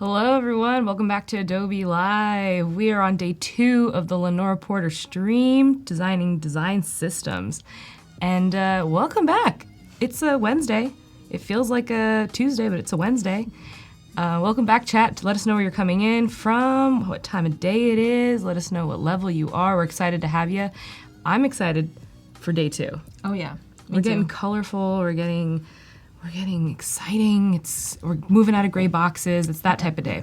Hello everyone, welcome back to Adobe Live. We are on day 2 of the Lenora Porter stream, designing design systems. And welcome back. It's a Wednesday. It feels like a Tuesday, but it's a Wednesday. Welcome back, chat. Let us know where you're coming in from, what time of day it is. Let us know what level you are. We're excited to have you. I'm excited for day 2. Oh yeah, We're getting colorful. We're getting exciting. We're moving out of gray boxes. It's that type of day.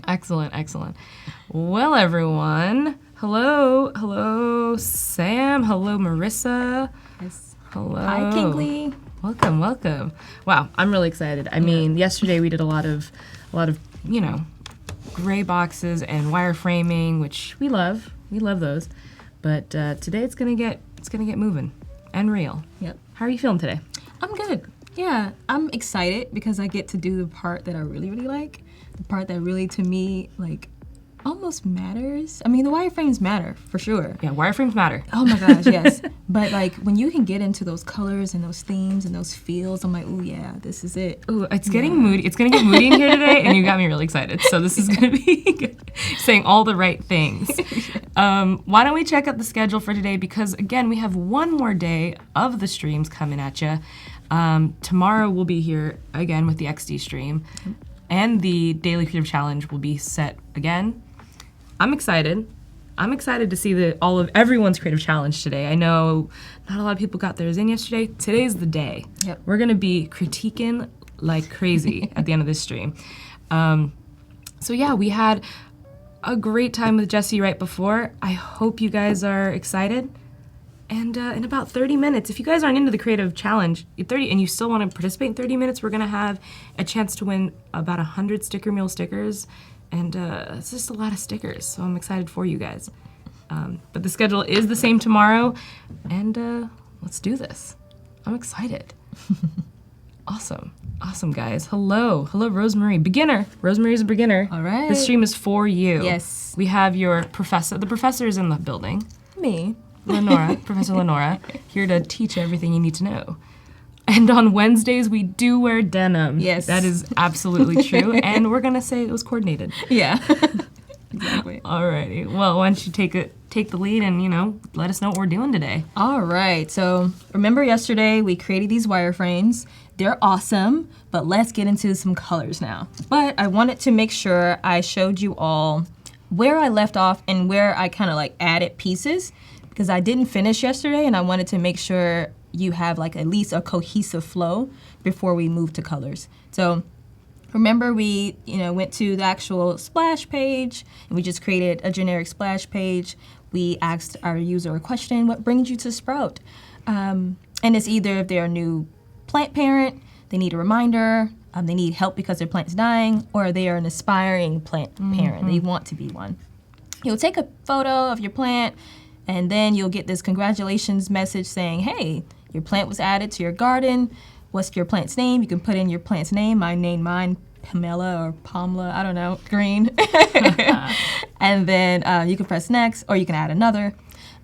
Excellent, excellent. Well, everyone, hello, Sam. Hello, Marissa. Yes. Hello. Hi, Kingley. Welcome. Wow, I'm really excited. I mean, yesterday we did a lot of gray boxes and wireframing, which we love. We love those. But today it's gonna get moving and real. Yep. How are you feeling today? I'm good. Yeah, I'm excited because I get to do the part that I really, really like. The part that really, to me, like, almost matters. I mean, the wireframes matter, for sure. Yeah, wireframes matter. Oh my gosh, yes. But, like, when you can get into those colors and those themes and those feels, I'm like, ooh, yeah, this is it. Ooh, it's getting moody. It's going to get moody in here today, and you got me really excited. So this is going to be good. Saying all the right things. Why don't we check out the schedule for today? Because, again, we have one more day of the streams coming at you. Tomorrow we'll be here again with the XD stream, and the Daily Creative Challenge will be set again. I'm excited. I'm excited to see all of everyone's creative challenge today. I know not a lot of people got theirs in yesterday. Today's the day. Yep. We're gonna be critiquing like crazy at the end of this stream. So yeah, we had a great time with Jesse right before. I hope you guys are excited. And in about 30 minutes, if you guys aren't into the creative challenge, and you still want to participate in 30 minutes, we're gonna have a chance to win about 100 Sticker Mule stickers. And it's just a lot of stickers, so I'm excited for you guys. But the schedule is the same tomorrow, and let's do this. I'm excited. Awesome, guys. Hello, Rosemary. Beginner. Rosemary's a beginner. All right. This stream is for you. Yes. We have your professor. The professor is in the building. Me. Lenora, Professor Lenora, here to teach everything you need to know. And on Wednesdays, we do wear denim. Yes. That is absolutely true. And we're going to say it was coordinated. Yeah. Exactly. Alrighty. Well, why don't you take the lead and, let us know what we're doing today. All right. So remember yesterday we created these wireframes. They're awesome, but let's get into some colors now. But I wanted to make sure I showed you all where I left off and where I kind of like added pieces, because I didn't finish yesterday and I wanted to make sure you have like at least a cohesive flow before we move to colors. So remember we went to the actual splash page and we just created a generic splash page. We asked our user a question: what brings you to Sprout? And it's either if they're a new plant parent, they need a reminder, they need help because their plant's dying, or they are an aspiring plant parent. They want to be one. You'll take a photo of your plant, and then you'll get this congratulations message saying, hey, your plant was added to your garden. What's your plant's name? You can put in your plant's name. I named mine Pamela or Pamela, I don't know, green. And then you can press next, or you can add another.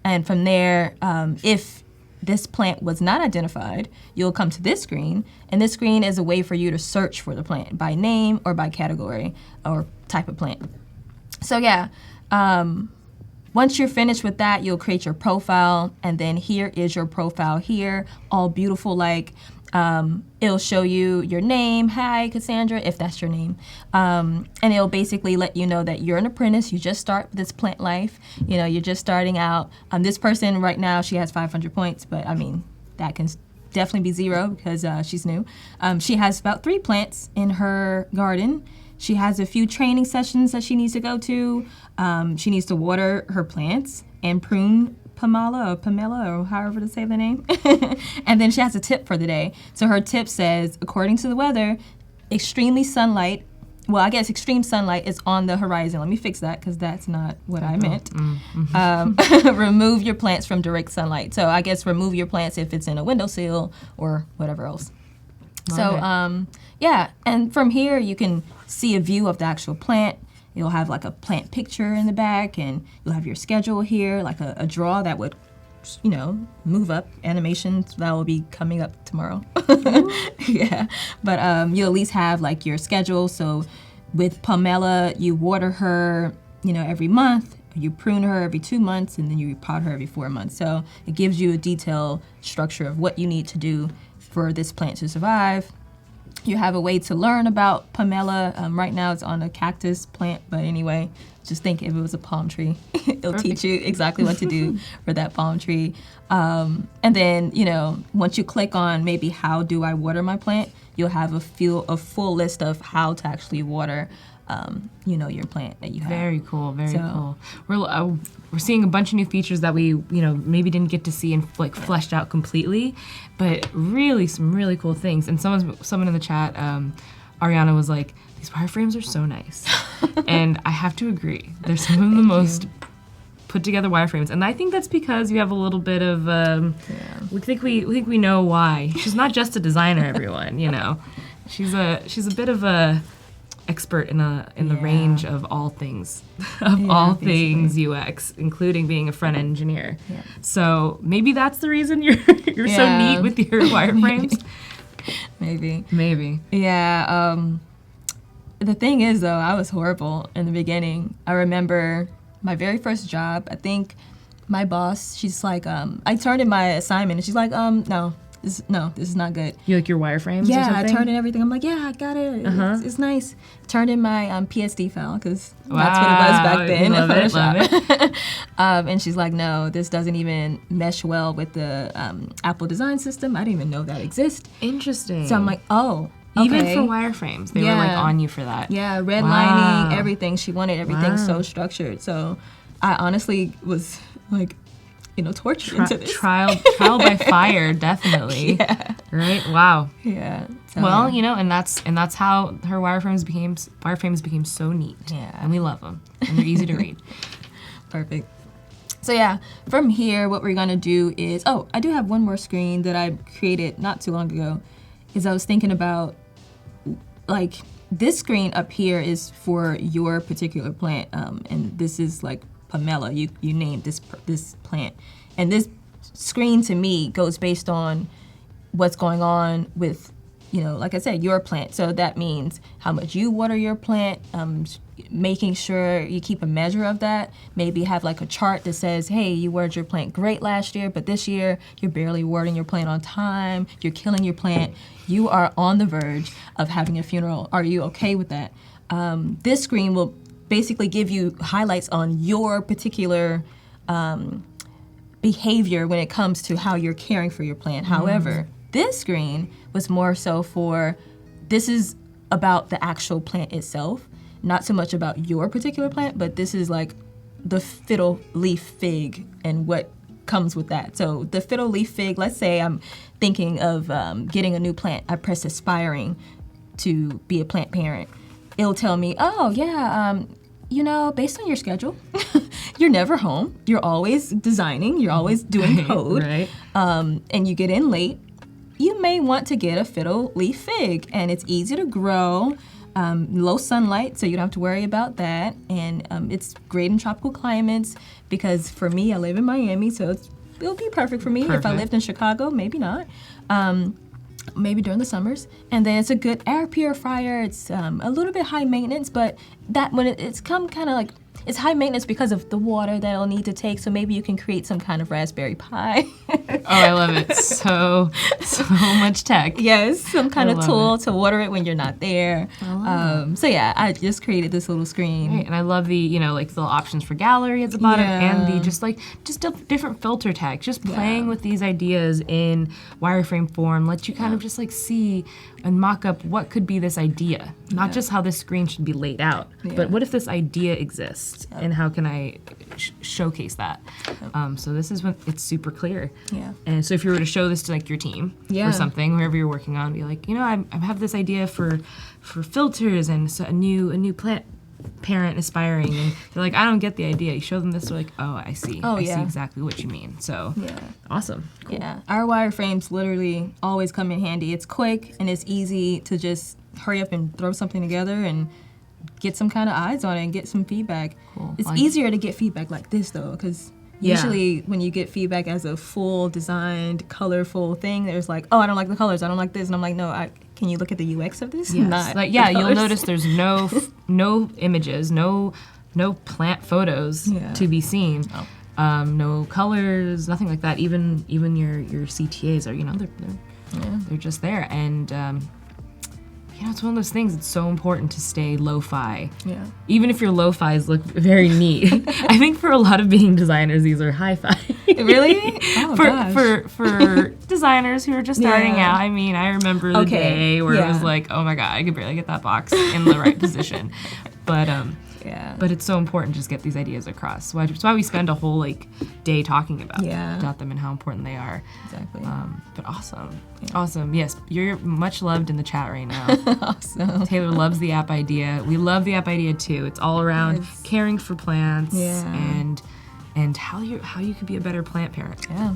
And from there, if this plant was not identified, you'll come to this screen. And this screen is a way for you to search for the plant by name or by category or type of plant. So yeah, once you're finished with that, you'll create your profile, and then here is your profile here, all beautiful, like it'll show you your name, hi Cassandra, if that's your name, and it'll basically let you know that you're an apprentice, you just start this plant life, you're just starting out. This person right now, she has 500 points, but I mean, that can definitely be 0 because she's new. She has about 3 plants in her garden. She has a few training sessions that she needs to go to. She needs to water her plants and prune Pamela, or however to say the name. And then she has a tip for the day. So her tip says, according to the weather, extreme sunlight is on the horizon. Let me fix that because that's not what I meant. Remove your plants from direct sunlight. So I guess remove your plants if it's in a windowsill or whatever else. Yeah, and from here you can see a view of the actual plant. You'll have like a plant picture in the back, and you'll have your schedule here, like a draw that would, move up, animations that will be coming up tomorrow. Yeah, but you'll at least have like your schedule, so With Pamela, you water her, every month. You prune her every 2 months, and then you repot her every 4 months. So it gives you a detailed structure of what you need to do for this plant to survive. You have a way to learn about Pamela. Right now it's on a cactus plant, but anyway, just think if it was a palm tree, it'll teach you exactly what to do for that palm tree. And then, once you click on maybe how do I water my plant, you'll have a full list of how to actually water your plant that you have. Very cool, very cool. We're seeing a bunch of new features that we, maybe didn't get to see and fleshed out completely, but really some really cool things. And someone in the chat, Ariana, was like, these wireframes are so nice. And I have to agree. They're some of the most put together wireframes, and I think that's because you have a little bit of we think we know why. She's not just a designer, everyone, She's a bit of a expert in the range of all things UX, including being a front end engineer. Yeah. So maybe that's the reason you're so neat with your wireframes. Maybe. Yeah. The thing is, though, I was horrible in the beginning. I remember my very first job. I think my boss, she's like, I turned in my assignment, and she's like, no. This is not good. You like your wireframes or something? Yeah, I turned in everything. I'm like, yeah, I got it. It's nice. Turned in my PSD file, because that's what it was back then. Love it. And she's like, no, this doesn't even mesh well with the Apple design system. I didn't even know that exists. Interesting. So I'm like, oh, okay. Even for wireframes, they were like on you for that. Yeah, redlining, everything. She wanted everything so structured. So I honestly was like, tortured into this. Trial by fire, definitely. Yeah. Right? Wow. Yeah. So, well, and that's how her wireframes became so neat. Yeah. And we love them. And they're easy to read. Perfect. So yeah, from here, what we're gonna do is, I do have one more screen that I created not too long ago. Is I was thinking about, like, this screen up here is for your particular plant, and this is like Pamela. You named this plant, and this screen to me goes based on what's going on with, like I said, your plant. So that means how much you water your plant, making sure you keep a measure of that. Maybe have like a chart that says, hey, you watered your plant great last year, but this year you're barely watering your plant on time. You're killing your plant. You are on the verge of having a funeral. Are you okay with that? This screen will basically give you highlights on your particular behavior when it comes to how you're caring for your plant. However, this screen was more so this is about the actual plant itself, not so much about your particular plant, but this is like the fiddle leaf fig and what comes with that. So the fiddle leaf fig, let's say I'm thinking of getting a new plant. I press aspiring to be a plant parent. It'll tell me, based on your schedule, you're never home. You're always designing. You're always doing code. Right. And you get in late. You may want to get a fiddle leaf fig, and it's easy to grow, low sunlight, so you don't have to worry about that. And it's great in tropical climates, because for me, I live in Miami, so it'll be perfect for me. If I lived in Chicago, maybe not. Maybe during the summers. And then it's a good air purifier. It's a little bit high maintenance, but that when it's come kind of like, it's high maintenance because of the water that it'll need to take, so maybe you can create some kind of Raspberry Pi. I love it. So much tech. Yes, some kind of tool to water it when you're not there. So yeah, I just created this little screen. Right, and I love the, like the options for gallery at the bottom, and the just different filter tags. Just playing with these ideas in wireframe form lets you kind of just like see and mock up what could be this idea. Not just how this screen should be laid out, but what if this idea exists, and how can I showcase that? So this is when it's super clear. Yeah. And so if you were to show this to like your team or something, wherever you're working on, be like, I have this idea for filters and so a new plant parent aspiring, and they're like, I don't get the idea. You show them this, they're like, oh, I see. I see exactly what you mean. So awesome. Cool. Yeah. Our wireframes literally always come in handy. It's quick and it's easy to just hurry up and throw something together and get some kind of eyes on it and get some feedback. Cool. It's easier to get feedback like this though, because usually when you get feedback as a full designed, colorful thing, there's like, oh, I don't like the colors, I don't like this, and I'm like, no, Can you look at the UX of this? Yes. Not Like, the yeah, you'll colors. notice there's no images, no plant photos Yeah. to be seen. Oh. No colors, nothing like that. Even your CTAs are, they're just there. And it's one of those things. It's so important to stay lo-fi. Yeah. Even if your lo-fis look very neat. I think for a lot of being designers, these are hi-fi. Really? Oh, gosh. For designers who are just starting Yeah. out, I mean, I remember the day where it was like, oh my god, I could barely get that box in the right position. But But it's so important to just get these ideas across. So that's why we spend a whole day talking about them and how important they are. Exactly. But awesome. Yeah. Awesome. Yes, you're much loved in the chat right now. Awesome. Taylor loves the app idea. We love the app idea too. It's all around caring for plants and how you could be a better plant parent. Yeah.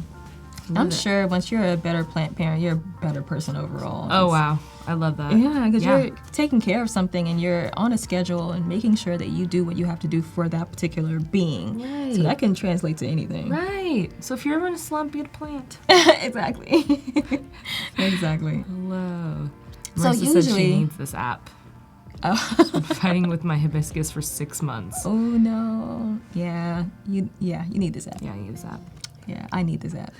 I'm sure once you're a better plant parent, you're a better person overall. Oh, wow. I love that. Yeah, because you're taking care of something and you're on a schedule and making sure that you do what you have to do for that particular being. Right. So that can translate to anything. Right. So if you're ever in a slump, get a plant. Exactly. Exactly. Hello. So Marissa said she needs this app. Oh. I've been fighting with my hibiscus for 6 months. Oh no. Yeah. You need this app. Yeah, I need this app. Yeah, I need this app.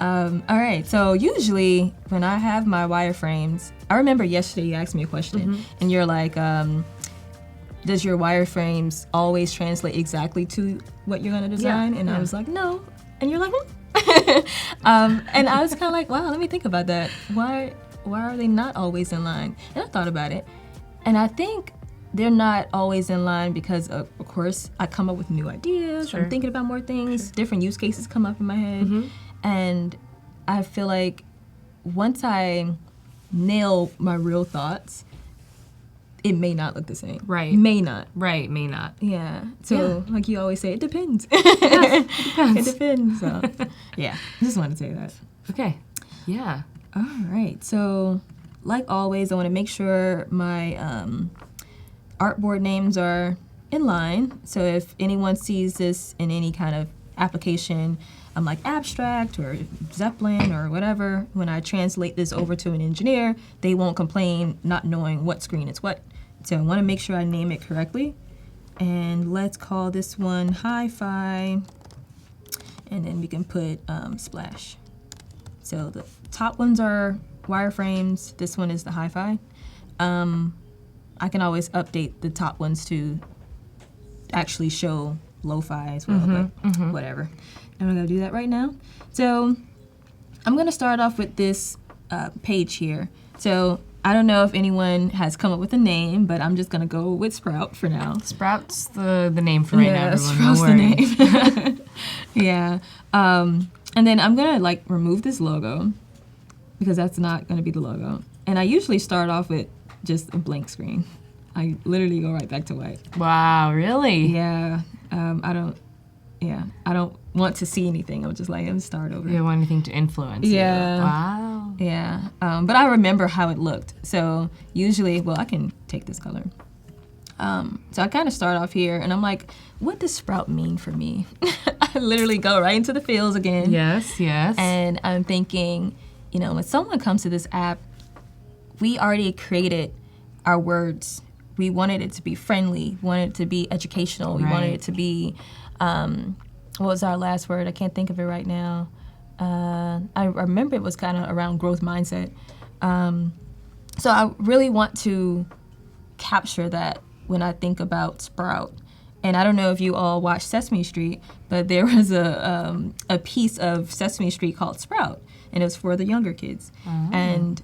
All right, so usually when I have my wireframes, I remember yesterday you asked me a question, and you're like, does your wireframes always translate exactly to what you're gonna design? And I was like, no. And you're like, and I was kind of like, wow, let me think about that. Why are they not always in line? And I thought about it, and I think they're not always in line because, of course, I come up with new ideas. Sure. I'm thinking about more things. Different use cases come up in my head. And I feel like once I nail my real thoughts, it may not look the same. Right. May not. Right, may not. Yeah. So, like you always say, it depends. It depends. It depends. So, yeah, just wanted to say that. Okay. Yeah. All right. So, like always, I want to make sure my artboard names are in line. So if anyone sees this in any kind of application, like abstract or Zeppelin or whatever, when I translate this over to an engineer, they won't complain not knowing what screen it's what. So I want to make sure I name it correctly. And let's call this one hi-fi. And then we can put splash. So the top ones are wireframes. This one is the hi-fi. I can always update the top ones to actually show lo-fi as well, but whatever. And I'm gonna do that right now. So I'm gonna start off with this page here. So I don't know if anyone has come up with a name, but I'm just gonna go with Sprout for now. Sprout's the name for right now, everyone. Sprout's No the worries. name. Yeah. And then I'm gonna remove this logo because that's not gonna be the logo. And I usually start off with just a blank screen. I literally go right back to white. Wow, really? Yeah. I don't want to see anything. I'm just like, let me start over. You don't want anything to influence you. Wow. Yeah. But I remember how it looked. So usually, well, I can take this color. So I kind of start off here, and I'm like, what does Sprout mean for me? I literally go right into the fields again. Yes, yes. And I'm thinking, when someone comes to this app, we already created our words. We wanted it to be friendly. We wanted it to be educational. We wanted it to be, what was our last word? I can't think of it right now. I remember it was kind of around growth mindset. So I really want to capture that when I think about Sprout. And I don't know if you all watched Sesame Street, but there was a piece of Sesame Street called Sprout, and it was for the younger kids. And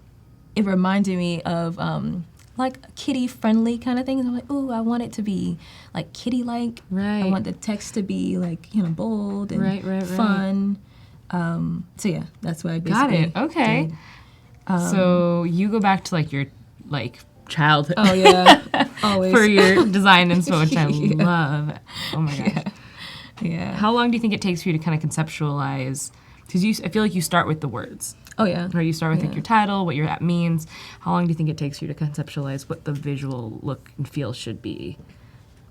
it reminded me of kitty-friendly kind of things. I'm like, ooh, I want it to be kitty-like. Right. I want the text to be bold and fun. So yeah, that's what I basically Got it. Okay. did. So you go back to your childhood. Oh yeah, always. For your design inspo, which I love. Oh my gosh. Yeah. How long do you think it takes for you to kind of conceptualize? Because I feel like you start with the words. Oh yeah. Or you start with your title, what your app means. How long do you think it takes you to conceptualize what the visual look and feel should be?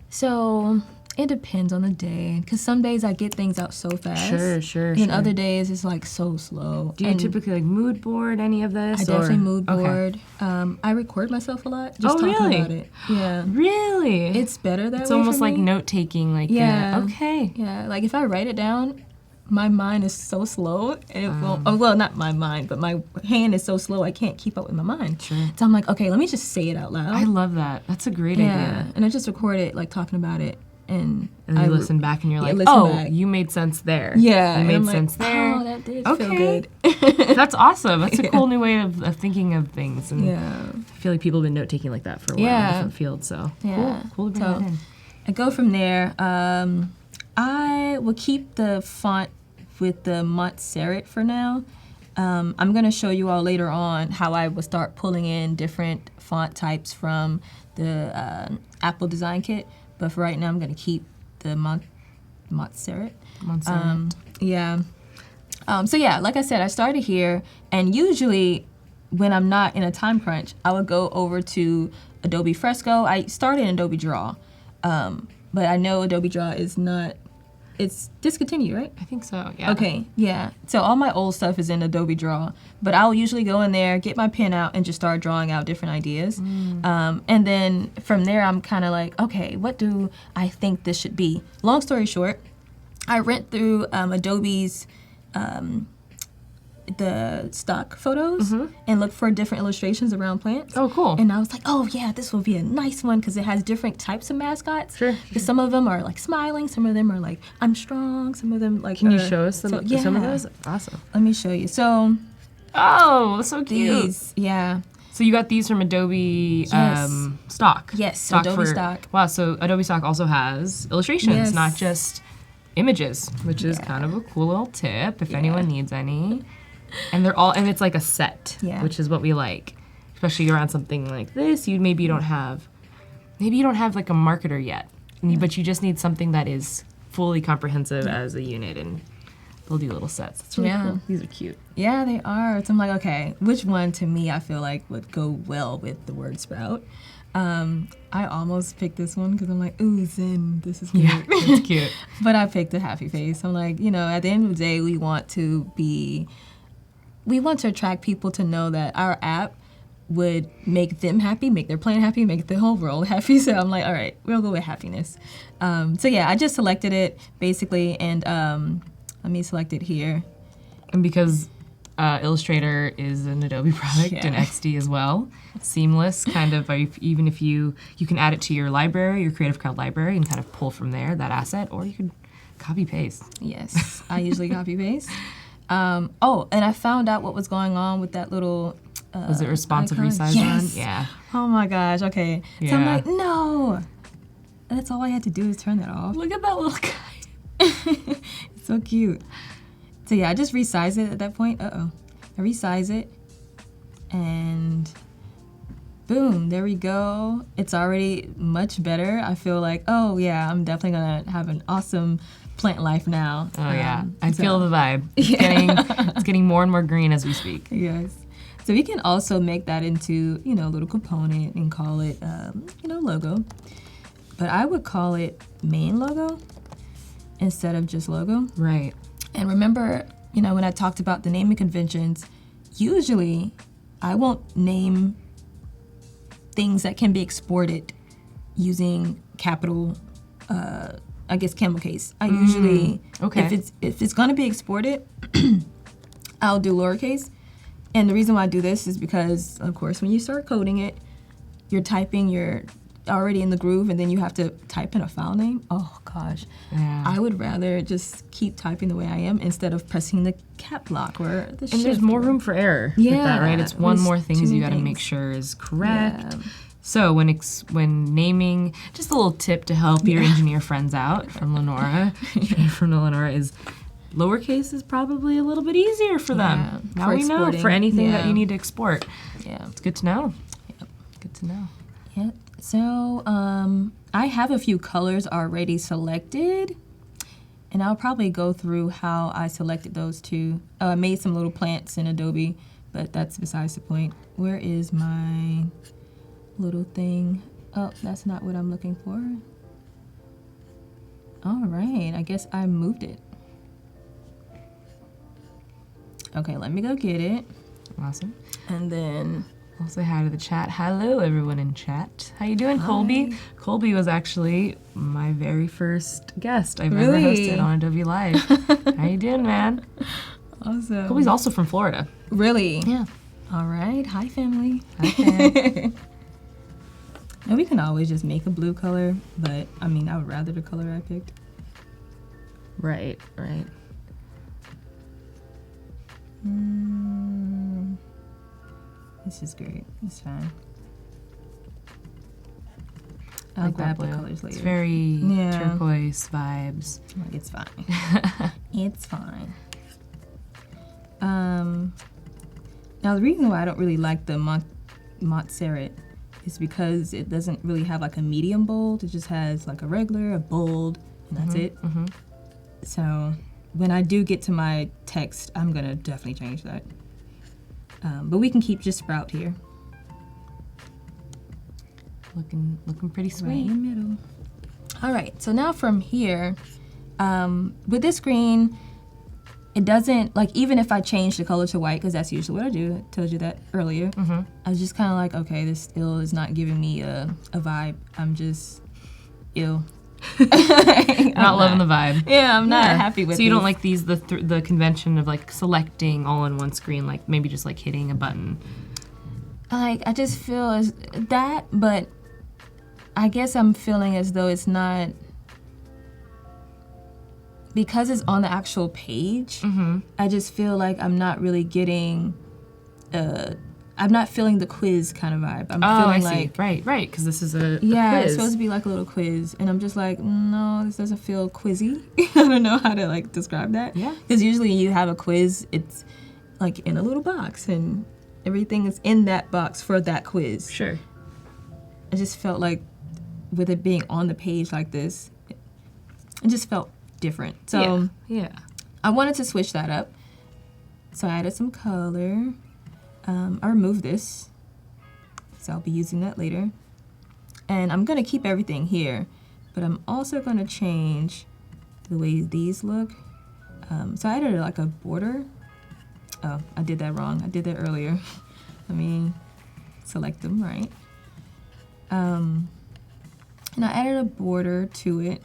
So It depends on the day, because some days I get things out so fast. Sure. And other days it's like so slow. Do you typically like mood board any of this? I definitely mood Okay. board. I record myself a lot, just talking really? about it. Yeah. Really? It's better that It's way almost for like me. note taking. Like Yeah. okay. Yeah, like if I write it down, my mind is so slow, and it won't, well, not my mind, but my hand is so slow, I can't keep up with my mind. Sure. So I'm like, okay, let me just say it out loud. I love that. That's a great yeah, idea. and I just record it, like talking about it, and And you listen back and you're like, listen oh, back. you made sense there. Yeah, You and made I'm like, sense there. oh, that did Okay. feel good. That's awesome. That's a Yeah. cool new way of thinking of things. And Yeah, I feel like people have been note taking like that for a while in Yeah. different fields. So yeah. cool to bring So that in. I go from there. I will keep the font with the Montserrat for now. I'm going to show you all later on how I will start pulling in different font types from the Apple Design Kit. But for right now, I'm going to keep the Montserrat. Montserrat. Yeah. So yeah, like I said, I started here, and usually when I'm not in a time crunch, I would go over to Adobe Fresco. I started in Adobe Draw, but I know Adobe Draw is not, it's discontinued, right? I think so. Yeah. Okay, yeah. So all my old stuff is in Adobe Draw, but I'll usually go in there, get my pen out, and just start drawing out different ideas. And then from there, I'm kind of like, okay, what do I think this should be? Long story short, I went through Adobe's the stock photos and looked for different illustrations around plants. Oh, cool. And I was like, oh yeah, this will be a nice one because it has different types of mascots. Sure. Because some of them are like smiling, some of them are like, I'm strong, some of them like. Can you show us some of yeah. those? Awesome. Let me show you. So Oh, so cute. these, yeah. So you got these from Adobe Yes. Stock. Yes, Adobe Stock. Wow, so Adobe Stock also has illustrations, Yes. not just images, which is kind of a cool little tip if anyone needs any. And they're all, and it's like a set, which is what we like, especially around something like this. Maybe you don't have like a marketer yet, but you just need something that is fully comprehensive as a unit, and they'll do little sets. It's really cool. These are cute. Yeah, they are. So I'm like, okay, which one to me I feel like would go well with the word sprout? I almost picked this one because I'm like, ooh, Zen, this is cute. Yeah, it's cute. But I picked a happy face. I'm like, at the end of the day, we want to attract people to know that our app would make them happy, make their plan happy, make the whole world happy. So I'm like, all right, we'll go with happiness. So yeah, I just selected it basically, and let me select it here. And because Illustrator is an Adobe product and XD as well, seamless kind of, even if you can add it to your library, your Creative Cloud library, and kind of pull from there that asset, or you could copy paste. Yes, I usually copy paste. Oh, and I found out what was going on with that little Was it responsive icon. resize Yes. on? Yeah. Oh my gosh, okay. So I'm Yeah. like, no. That's all I had to do is turn that off. Look at that little guy. It's so cute. So yeah, I just resize it at that point. I resize it, and boom, there we go. It's already much better. I feel like, oh yeah, I'm definitely gonna have an awesome plant life now. Oh yeah, I feel the vibe. It's getting more and more green as we speak. Yes. So we can also make that into, a little component and call it, logo. But I would call it main logo instead of just logo. Right. And remember, when I talked about the naming conventions, usually I won't name things that can be exported using capital, camel case. I usually, if it's gonna be exported, I'll do lowercase. And the reason why I do this is because, of course, when you start coding it, you're already in the groove, and then you have to type in a file name. Oh gosh, I would rather just keep typing the way I am instead of pressing the cap lock or the shift. And there's more room for error with that, right? It's one more thing you got to make sure is correct. Yeah. So when naming, just a little tip to help your engineer friends out from Lenora, from Lenora is lowercase is probably a little bit easier for them. Now we know for anything that you need to export. Yeah, it's good to know. Yep. Good to know. Yep. So I have a few colors already selected, and I'll probably go through how I selected those two. I made some little plants in Adobe, but that's besides the point. Where is my little thing? Oh, that's not what I'm looking for. All right, I guess I moved it. Okay, let me go get it. Awesome. And then I'll say hi to the chat. Hello, everyone in chat. How you doing, Colby? Colby was actually my very first guest I've ever hosted on Adobe Live. How you doing, man? Awesome. Colby's also from Florida. Really? Yeah. All right. Hi, family. Hi, fam. Now, we can always just make a blue color, but I mean, I would rather the color I picked. Right, right. This is great. It's fine. I'll grab the colors later. It's very turquoise vibes. Like, it's fine. It's fine. Now, the reason why I don't really like the Montserrat is because it doesn't really have like a medium bold. It just has like a regular, a bold, and that's it. So when I do get to my text, I'm gonna definitely change that. But we can keep just Sprout here. Looking pretty sweet. Right in the middle. All right, so now from here, with this green, it doesn't, like, even if I change the color to white, because that's usually what I do, I told you that earlier, I was just kind of like, okay, this still is not giving me a vibe. I'm just ill. Not loving the vibe. Yeah, I'm not happy with it. So you don't like these, the convention of like selecting all in one screen, like maybe just like hitting a button. Like, I just feel as that, but I guess I'm feeling as though it's not, because it's on the actual page, I just feel like I'm not really getting, I'm not feeling the quiz kind of vibe. I'm feeling like, right, because this is a quiz. It's supposed to be like a little quiz, and I'm just like, no, this doesn't feel quizzy. I don't know how to like describe that. Yeah. Because usually you have a quiz, it's like in a little box, and everything is in that box for that quiz. Sure. I just felt like with it being on the page like this, it just felt different. So yeah. I wanted to switch that up. So I added some color. I removed this, so I'll be using that later. And I'm gonna keep everything here, but I'm also gonna change the way these look. So I added like a border. Oh, I did that wrong. I did that earlier. Let me select them right. And I added a border to it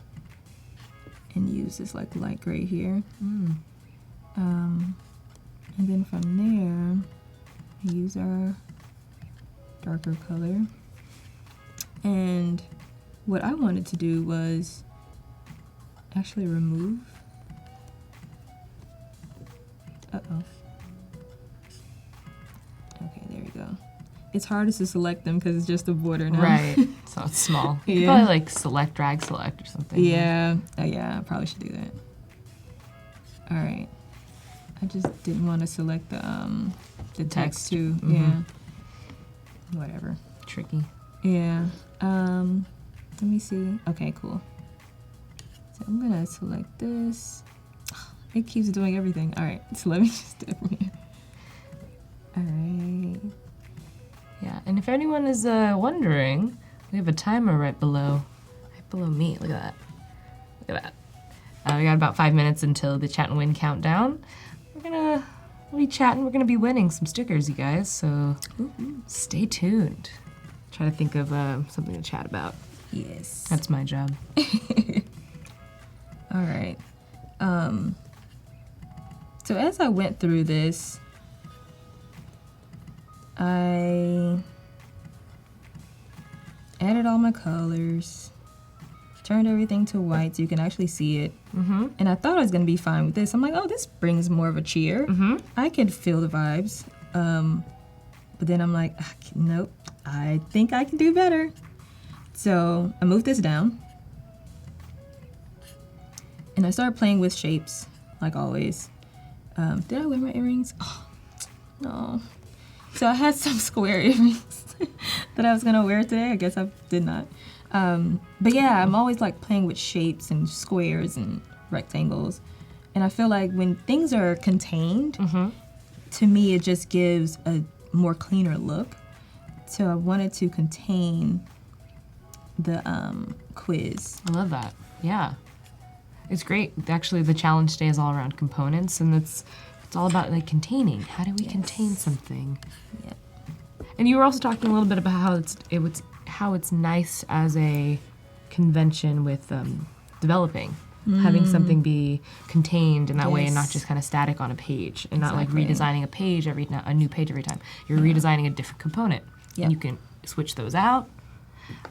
and use this like light gray here. And then from there, I use our darker color. And what I wanted to do was actually remove. Uh-oh. Okay, there we go. It's hardest to select them because it's just a border now. Right, so it's small. You could probably like select, drag select or something. Yeah, yeah, I probably should do that. All right. I just didn't want to select the text too. Yeah. Whatever. Tricky. Yeah. Let me see. Okay, cool. So I'm gonna select this. It keeps doing everything. All right. So let me just do it from here. All right. Yeah, and if anyone is wondering, we have a timer right below me. Look at that. Look at that. We got about 5 minutes until the chat and win countdown. We'll be chatting. We're gonna be winning some stickers, you guys. So stay tuned. Try to think of something to chat about. Yes. That's my job. All right. So as I went through this, I added all my colors, turned everything to white so you can actually see it. And I thought I was gonna be fine with this. I'm like, oh, this brings more of a cheer. I can feel the vibes. But then I'm like, nope, I think I can do better. So I moved this down. And I started playing with shapes, like always. Did I wear my earrings? Oh, no. So I had some square earrings that I was gonna wear today. I guess I did not. But yeah, I'm always like playing with shapes and squares and rectangles. And I feel like when things are contained, to me, it just gives a more cleaner look. So I wanted to contain the quiz. I love that. Yeah. It's great. Actually, the challenge today is all around components, and it's all about like containing. How do we contain something? Yep. And you were also talking a little bit about how it's nice as a convention with developing, having something be contained in that way and not just kind of static on a page, and not like redesigning a new page every time. You're redesigning a different component. Yep. And you can switch those out.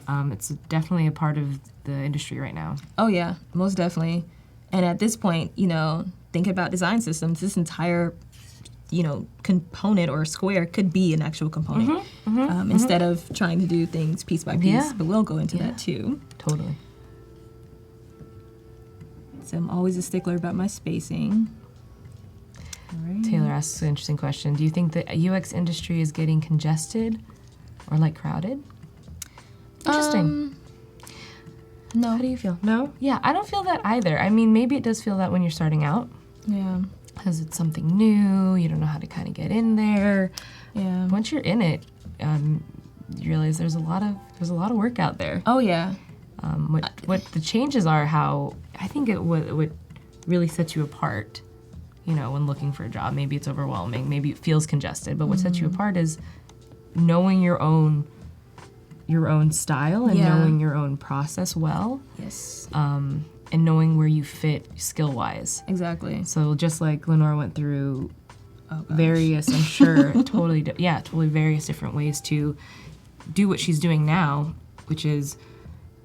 It's definitely a part of the industry right now. Oh yeah, most definitely. And at this point, think about design systems. This entire, component or square could be an actual component instead of trying to do things piece by piece. Yeah. But we'll go into that too. Totally. So I'm always a stickler about my spacing. All right. Taylor asks an interesting question. Do you think the UX industry is getting congested or like crowded? Interesting. No. How do you feel? No? Yeah, I don't feel that either. I mean, maybe it does feel that when you're starting out. Yeah. Because it's something new, you don't know how to kind of get in there. Yeah. Once you're in it, you realize there's a lot of work out there. Oh yeah. What the changes are, how I think what really sets you apart, when looking for a job. Maybe it's overwhelming, maybe it feels congested, but what sets you apart is knowing your own style and knowing your own process well. Yes. And knowing where you fit skill-wise. Exactly. So just like Lenora went through Oh, various, I'm sure, totally various different ways to do what she's doing now, which is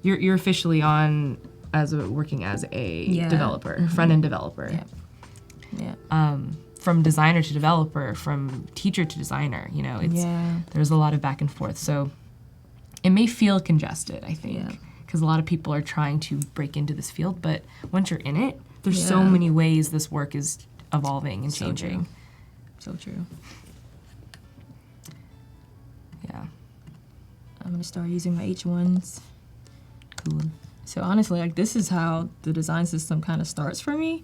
you're officially on working as a developer, front-end developer. Yeah. From designer to developer, from teacher to designer, there's a lot of back and forth. So it may feel congested, I think, because a lot of people are trying to break into this field, but once you're in it, there's so many ways this work is evolving and changing. So true. Yeah. I'm gonna start using my H1s. Cool. So honestly, like this is how the design system kind of starts for me.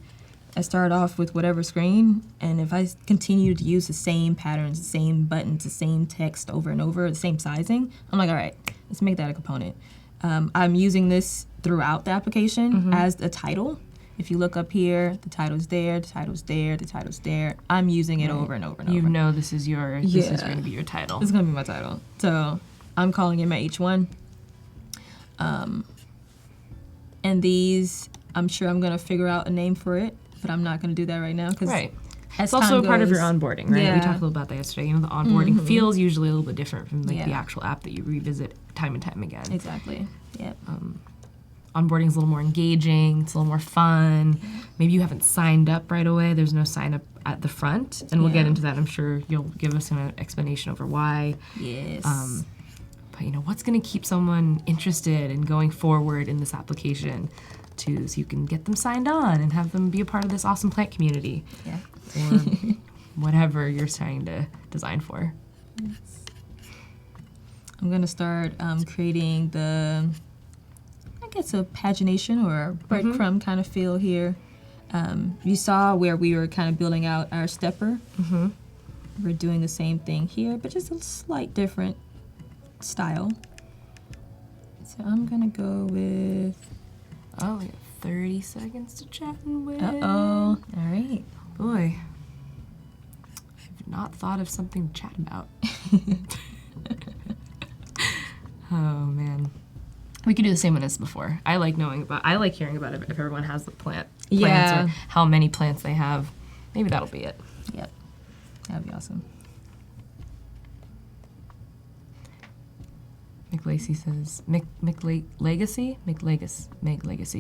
I start off with whatever screen, and if I continue to use the same patterns, the same buttons, the same text over and over, the same sizing, I'm like, all right, let's make that a component. I'm using this throughout the application as the title. If you look up here, the title's there, the title's there, the title's there. I'm using it over and over and over. You know this is going to be your title. This is going to be my title. So I'm calling it my H1. And these, I'm sure I'm going to figure out a name for it, but I'm not going to do that right now. Right. It's also a part of your onboarding, right? Yeah. We talked a little about that yesterday. The onboarding feels usually a little bit different from the actual app that you revisit time and time again. Exactly. Yep. Onboarding is a little more engaging. It's a little more fun. Maybe you haven't signed up right away. There's no sign up at the front, and we'll get into that. I'm sure you'll give us an explanation over why. Yes. But what's going to keep someone interested in going forward in this application, so you can get them signed on and have them be a part of this awesome plant community. Yeah. Or whatever you're trying to design for. Yes. I'm gonna start creating a pagination or a breadcrumb kind of feel here. You saw where we were kind of building out our stepper. We're doing the same thing here, but just a slight different style. So I'm gonna go with... Oh, we have 30 seconds to chat with. Uh-oh. All right. Boy, I've not thought of something to chat about. Oh, man. We could do the same one as before. I like hearing about if everyone has the plants or how many plants they have. Maybe that'll be it. Yep. That'd be awesome. McLacy says, McLegacy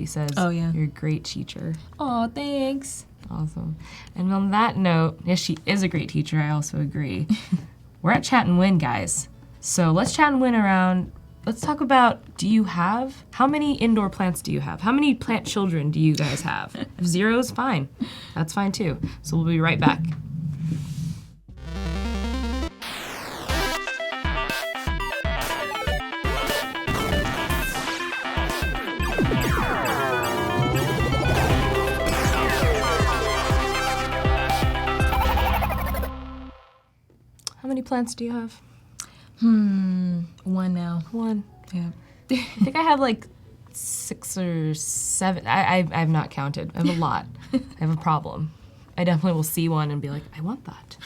says, oh, yeah. You're a great teacher. Oh, thanks. Awesome. And on that note, yes, she is a great teacher. I also agree. We're at Chat and Win, guys. So let's chat and win around. Let's talk about, how many indoor plants do you have? How many plant children do you guys have? If 0 is fine. That's fine too. So we'll be right back. How many plants do you have? 1 now. 1. Yeah. I think I have like 6 or 7. I've not counted. I have a lot. I have a problem. I definitely will see one and be like, I want that.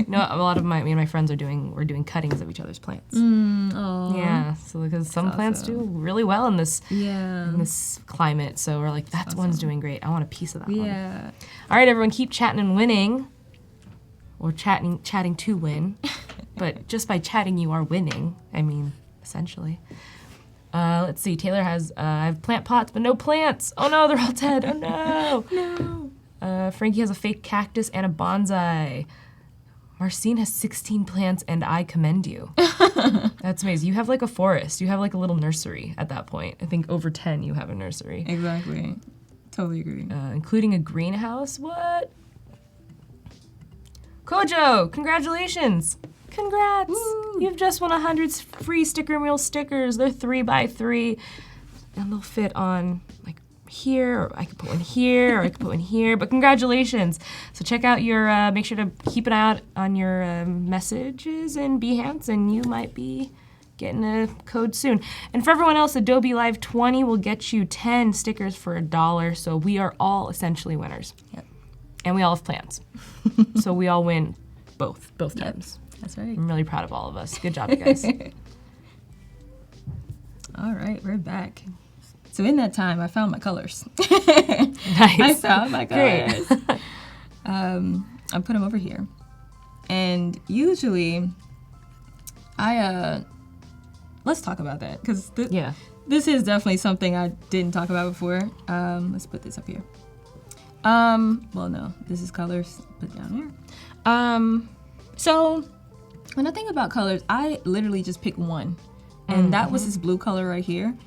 A lot of me and my friends we're doing cuttings of each other's plants. Yeah, so because some plants do really well in this climate, so we're like, that one's doing great. I want a piece of that one. Yeah. All right, everyone, keep chatting and winning, or chatting to win. But just by chatting, you are winning. I mean, essentially. Let's see. Taylor has I have plant pots, but no plants. Oh no, they're all dead. Oh no. No. Frankie has a fake cactus and a bonsai. Marcine has 16 plants, and I commend you. That's amazing. You have like a forest. You have like a little nursery at that point. I think over 10 you have a nursery. Exactly. Totally agree. Including a greenhouse. What? Kojo, congratulations. Congrats. Woo. You've just won 100 free sticker mule stickers. They're 3x3, and they'll fit on like here, or I could put one here, or I could put one here, but congratulations. So check out your, make sure to keep an eye out on your messages in Behance, and you might be getting a code soon. And for everyone else, Adobe Live 20 will get you 10 stickers for $1, so we are all essentially winners. Yep. And we all have plans. So we all win both times. That's right. I'm really proud of all of us. Good job, you guys. All right, we're back. So in that time, I found my colors. Nice. I found my colors. Great. I put them over here. And usually, let's talk about that, because this is definitely something I didn't talk about before. Let's put this up here. Well, no, this is colors, put it down here. So when I think about colors, I literally just pick one. And that was this blue color right here.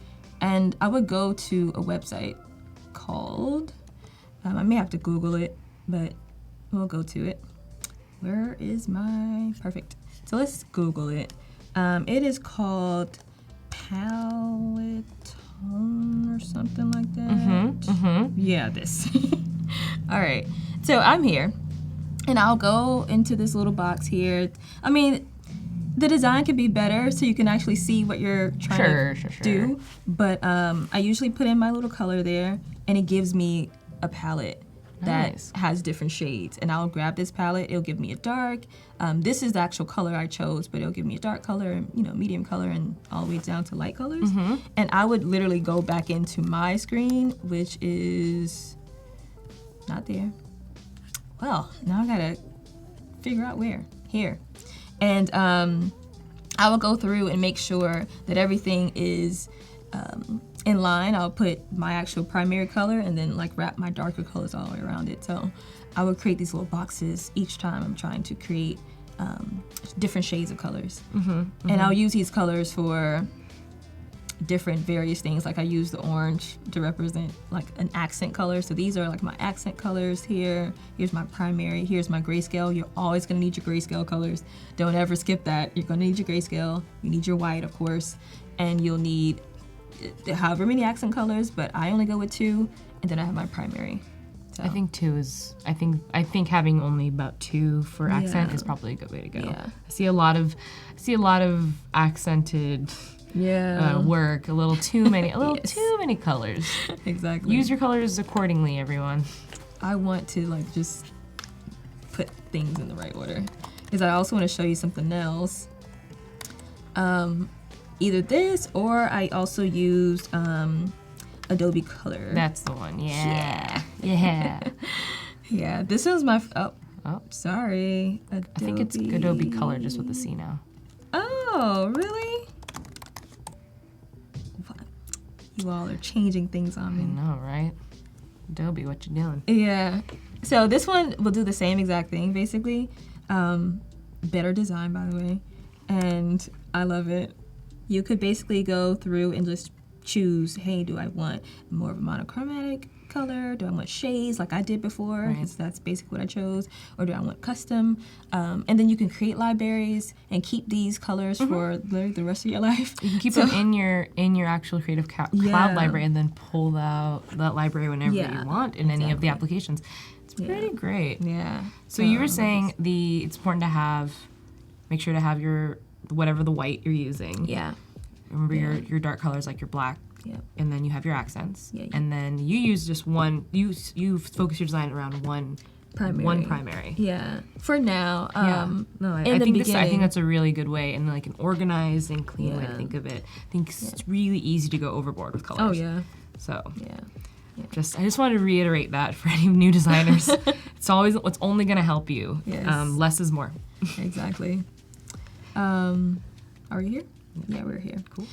And I would go to a website called, I may have to Google it, but we'll go to it. Where is my, perfect. So let's Google it. It is called Paletone or something like that. Yeah, this. All right, so I'm here, and I'll go into this little box here. I mean, the design could be better so you can actually see what you're trying to do. But I usually put in my little color there, and it gives me a palette that has different shades. And I'll grab this palette. It'll give me a dark. This is the actual color I chose, but it'll give me a dark color, medium color, and all the way down to light colors. And I would literally go back into my screen, which is not there. Well, now I gotta figure out where. Here. And I will go through and make sure that everything is in line. I'll put my actual primary color and then like wrap my darker colors all the way around it. So I will create these little boxes each time I'm trying to create different shades of colors. And I'll use these colors for different various things. Like I use the orange to represent like an accent color. So these are like my accent colors here. Here's my primary. Here's my grayscale. You're always gonna need your grayscale colors. Don't ever skip that. You're gonna need your grayscale. You need your white, of course. And you'll need however many accent colors, but I only go with 2, and then I have my primary. So. I think 2 is, I think having only about 2 for accent is probably a good way to go. Yeah. I see a lot of accented work, a little too many colors. Exactly. Use your colors accordingly, everyone. I want to like just put things in the right order, because I also want to show you something else. Either this, or I also used Adobe Color. That's the one. Yeah. Yeah. This is my sorry. Adobe. I think it's Adobe Color just with the C now. Oh, really? You all are changing things on me. I know, right? Adobe, what you doing? Yeah. So this one will do the same exact thing, basically. Better design, by the way. And I love it. You could basically go through and just choose, hey, do I want more of a monochromatic color? Do I want shades like I did before? Because that's basically what I chose. Or do I want custom? And then you can create libraries and keep these colors for the rest of your life. You can keep them in your actual Creative Cloud library, and then pull out that library whenever you want in any of the applications. It's pretty great. Yeah. So you were saying it's important to make sure to have whatever the white you're using. Yeah. Remember your dark colors like your black Yep. And then you have your accents. Yeah, yeah. And then you use just one, you focus your design around one primary. Yeah. For now. No, I in the think beginning. I think that's a really good way and like an organized and clean way to think of it. I think it's really easy to go overboard with colors. Oh yeah. So Yeah. I just wanted to reiterate that for any new designers. It's only gonna help you. Yes. Less is more. Exactly. Are we here? Yeah, we're here. Cool.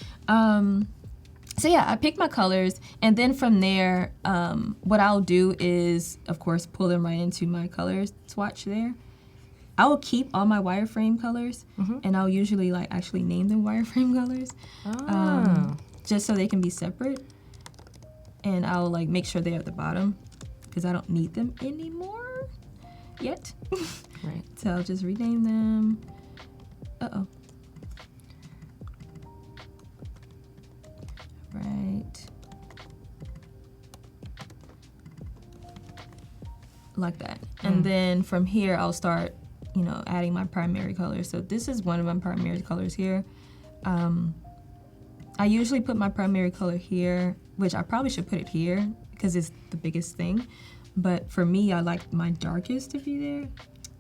So yeah, I picked my colors, and then from there, what I'll do is, of course, pull them right into my color swatch there. I will keep all my wireframe colors, and I'll usually like actually name them wireframe colors, just so they can be separate. And I'll like make sure they're at the bottom because I don't need them anymore yet. Right. So I'll just rename them. Uh-oh. Right. Like that. And then from here, I'll start, adding my primary colors. So this is one of my primary colors here. I usually put my primary color here, which I probably should put it here because it's the biggest thing. But for me, I like my darkest to be there.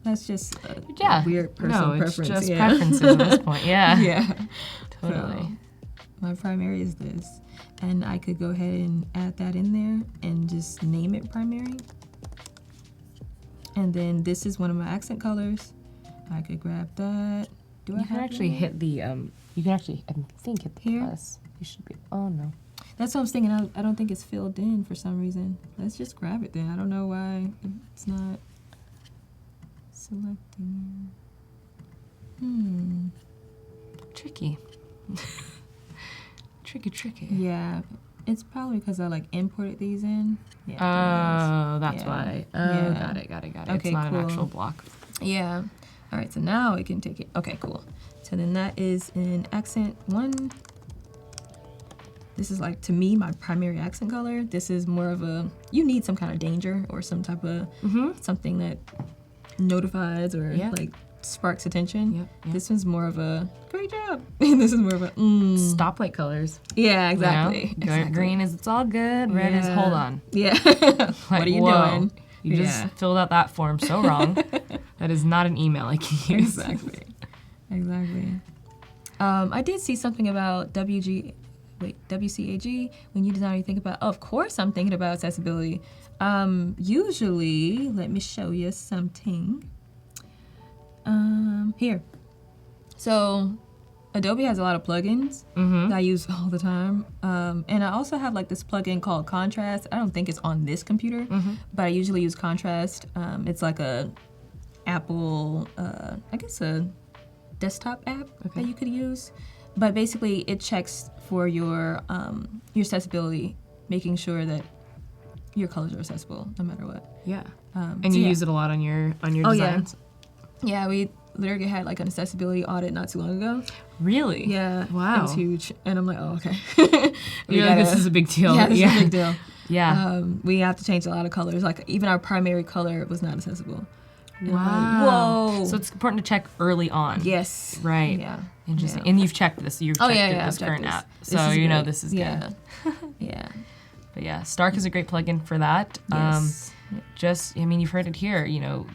That's just a weird personal preference. It's just preferences at this point. Yeah. Yeah. Totally. So, my primary is this. And I could go ahead and add that in there and just name it primary. And then this is one of my accent colors. I could grab that. You can actually hit the, you can actually, I think, hit the Here? plus. You should be, oh no. That's what I was thinking. I don't think it's filled in for some reason. Let's just grab it then. I don't know why it's not selecting. Tricky. Tricky. Yeah, it's probably because I like imported these in. Yeah. Oh, that's Yeah. why. Oh, Yeah. got it. Okay, It's not cool. an actual block. Yeah. All right, so now we can take it. Okay, cool. So then that is in accent 1. This is like, to me, my primary accent color. This is more of a, you need some kind of danger or some type of something that notifies or like sparks attention. Yep. This one's more of a, great job. This is more of a, Stoplight colors. Yeah, exactly. You know? Green is it's all good. Red is hold on. Yeah. Like, What are you whoa, doing? You just filled out that form so wrong. That is not an email I can use. Exactly. I did see something about WCAG. When you design, you think about, of course I'm thinking about accessibility. Usually, let me show you something. Here. So, Adobe has a lot of plugins that I use all the time. And I also have like this plugin called Contrast. I don't think it's on this computer, but I usually use Contrast. It's like a Apple, I guess a desktop app that you could use. But basically it checks for your accessibility, making sure that your colors are accessible no matter what. Yeah. And you use it a lot on your designs? Yeah, we literally had like an accessibility audit not too long ago. Really? Yeah. Wow. It was huge. And I'm like, oh, okay. You're like, this is a big deal. Yeah, this is a big deal. Yeah. We have to change a lot of colors. Like even our primary color was not accessible. And Wow. I'm like, whoa. So it's important to check early on. Yes. Right. Yeah. Interesting. Yeah. And you've checked this. You've checked I've this checked current this. app. This So is you know great. this is Yeah. good. Yeah. But yeah, Stark is a great plugin for that. Yes. You've heard it here.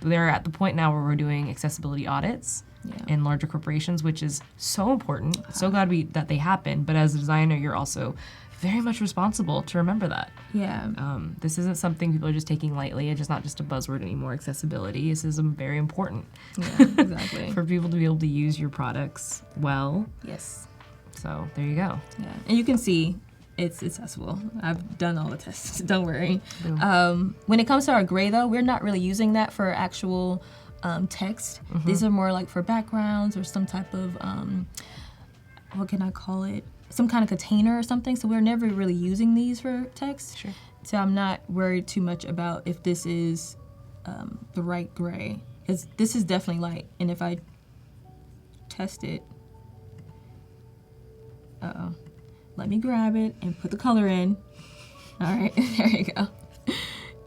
They're at the point now where we're doing accessibility audits in larger corporations, which is so important. So glad that they happen. But as a designer, you're also very much responsible to remember that. Yeah. This isn't something people are just taking lightly. It's just not just a buzzword anymore. Accessibility. This is very important. Yeah, exactly. For people to be able to use your products well. Yes. So there you go. Yeah. And you can see it's accessible. I've done all the tests. Don't worry. When it comes to our gray, though, we're not really using that for actual text. These are more like for backgrounds or some type of, what can I call it? Some kind of container or something. So we're never really using these for text. Sure. So I'm not worried too much about if this is the right gray. Because this is definitely light. And if I test it, let me grab it and put the color in. All right, there you go.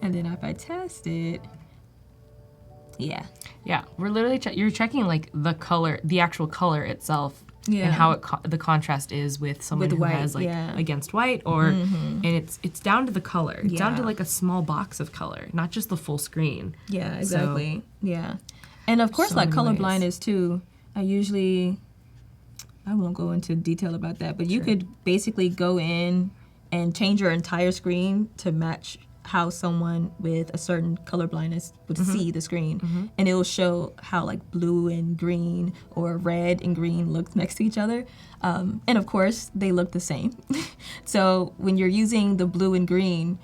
And then if I test it, yeah. Yeah, we're literally you're checking like the color, the actual color itself Yeah. and how the contrast is with someone With who white, has like yeah. against white, or and it's down to the color. It's down to Yeah. like a small box of color, not just the full screen. Yeah, exactly. Yeah. And of course, So like many colorblind ways. is too. I won't go into detail about that, but you Sure. could basically go in and change your entire screen to match how someone with a certain color blindness would see the screen. And it will show how like blue and green or red and green look next to each other. And of course, they look the same. So when you're using the blue and green,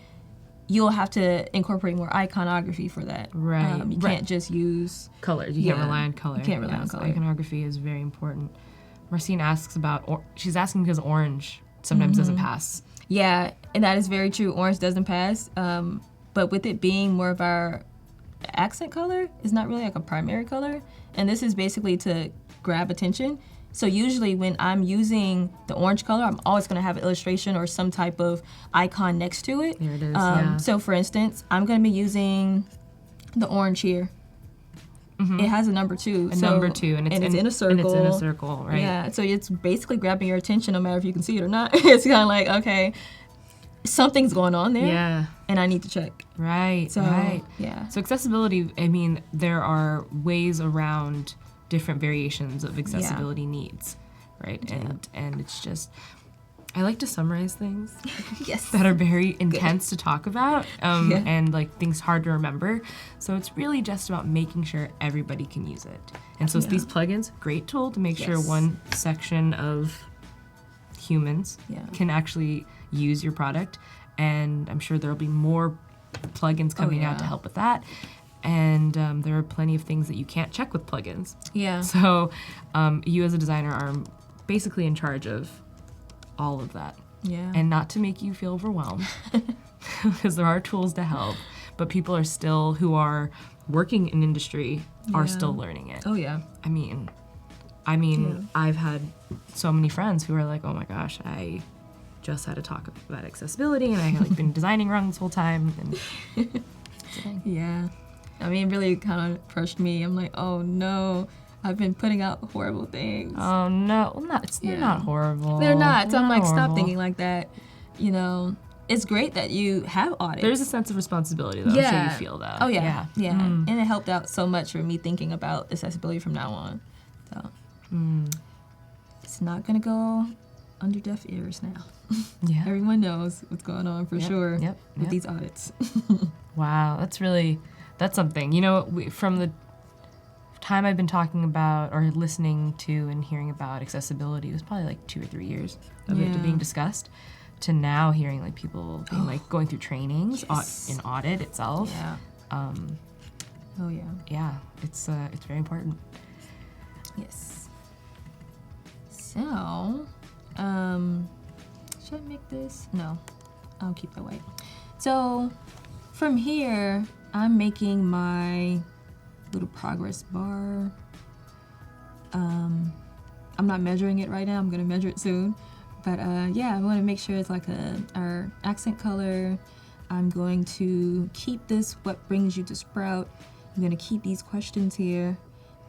you'll have to incorporate more iconography for that. Right. You Right. can't just use. Colors. You can't Yeah. rely on color. You can't rely on Yes, color. Iconography is very important. Marcine asks about, she's asking because orange sometimes doesn't pass. Yeah, and that is very true. Orange doesn't pass. But with it being more of our accent color, it's not really like a primary color. And this is basically to grab attention. So usually when I'm using the orange color, I'm always going to have an illustration or some type of icon next to it. There it is, yeah. So for instance, I'm going to be using the orange here. It has a number 2. Number 2, and it's in a circle. And it's in a circle, right? Yeah, so it's basically grabbing your attention no matter if you can see it or not. It's kind of like, okay, something's going on there, Yeah. and I need to check. Right. So, right. yeah. So accessibility, I mean, there are ways around different variations of accessibility needs, right? And it's just, I like to summarize things Yes. that are very intense to talk about, Yeah. and like things hard to remember. So it's really just about making sure everybody can use it. And so these plugins, great tool to make sure Yes. one section of humans Yeah. can actually use your product. And I'm sure there'll be more plugins coming out to yeah. help with that. And there are plenty of things that you can't check with plugins. Yeah. So you as a designer are basically in charge of all of that. Yeah. And not to make you feel overwhelmed, because there are tools to help, but people are still, who are working in industry, are Yeah. still learning it. Oh, yeah. I mean, I've had so many friends who are like, oh my gosh, I just had to talk about accessibility, and I had like been designing wrong this whole time. And Yeah. I mean, it really kind of crushed me. I'm like, oh, no. I've been putting out horrible things. oh no, well, they're Yeah. not horrible. They're not. So I'm like, stop horrible. thinking like that. You know, it's great that you have audits. There's a sense of responsibility, though. I'm sure you feel that. Oh, yeah. Yeah. Mm. And it helped out so much for me thinking about accessibility from now on. So it's not going to go under deaf ears now. Yeah. Everyone knows what's going on for sure with Yep. these audits. Wow, that's something. You know, from the time I've been talking about or listening to and hearing about accessibility, it was probably like 2 or 3 years of it Yeah. being discussed, to now hearing like people being like going through trainings Yes. in audit itself. Yeah. Oh, yeah. Yeah, it's very important. Yes. So, should I make this? No, I'll keep that white. So, from here, I'm making my little progress bar. I'm not measuring it right now. I'm gonna measure it soon. But yeah, I want to make sure it's like our accent color. I'm going to keep this what brings you to Sprout. I'm going to keep these questions here.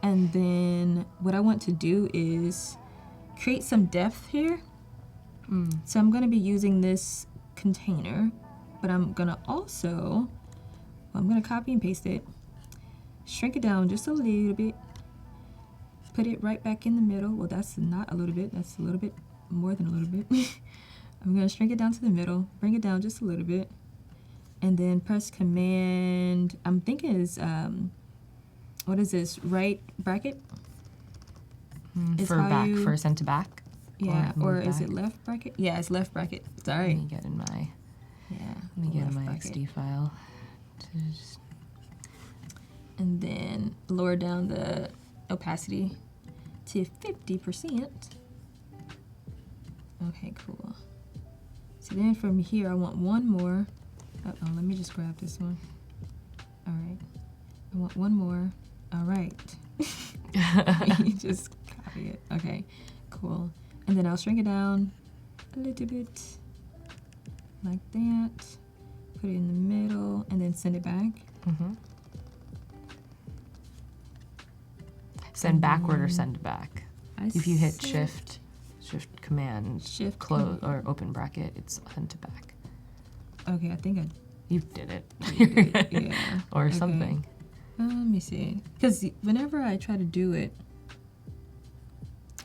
And then what I want to do is create some depth here. So I'm going to be using this container, but I'm going to also, I'm going to copy and paste it, shrink it down just a little bit, put it right back in the middle. Well, that's not a little bit, that's a little bit more than a little bit. I'm going to shrink it down to the middle, bring it down just a little bit, and then press Command, I'm thinking is, what is this, right bracket? Is For how back, you- for send to back. Yeah, or move is back. it left bracket? Yeah, it's left bracket. Let Sorry. me get in my Yeah. left left bracket. XD file. To just- And then lower down the opacity to 50%. Okay, cool. So then from here, I want one more. Uh-oh, let me just grab this one. All right. I want one more. All right. You just copy it. Okay, cool. And then I'll shrink it down a little bit like that. Put it in the middle and then send it back. Send backward or send back? If you hit Shift Command, Shift close Command. or open bracket, it's hunt to back. Okay, I think I You did it. did, yeah. Or Okay. something. Let me see. Because whenever I try to do it,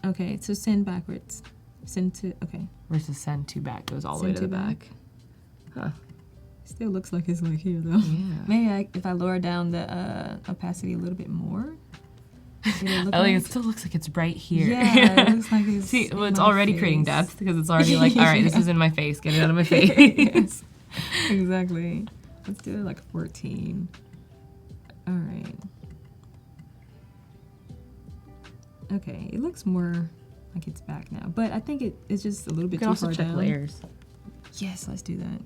okay, so send backwards. Send to, okay. Versus send to back goes all the way Send to the to back. Huh. Still looks like it's like here though. Yeah. Maybe if I lower down the opacity a little bit more. I think it still looks like it's right here. Yeah, it looks like it's See, well, in it's my already creating face. depth because it's already like, all right, this is in my face. Get it out of my face. Exactly. Let's do it like 14. All right. Okay, it looks more like it's back now, but I think it's just a little bit You can too also far check down. layers. Yes, let's do that.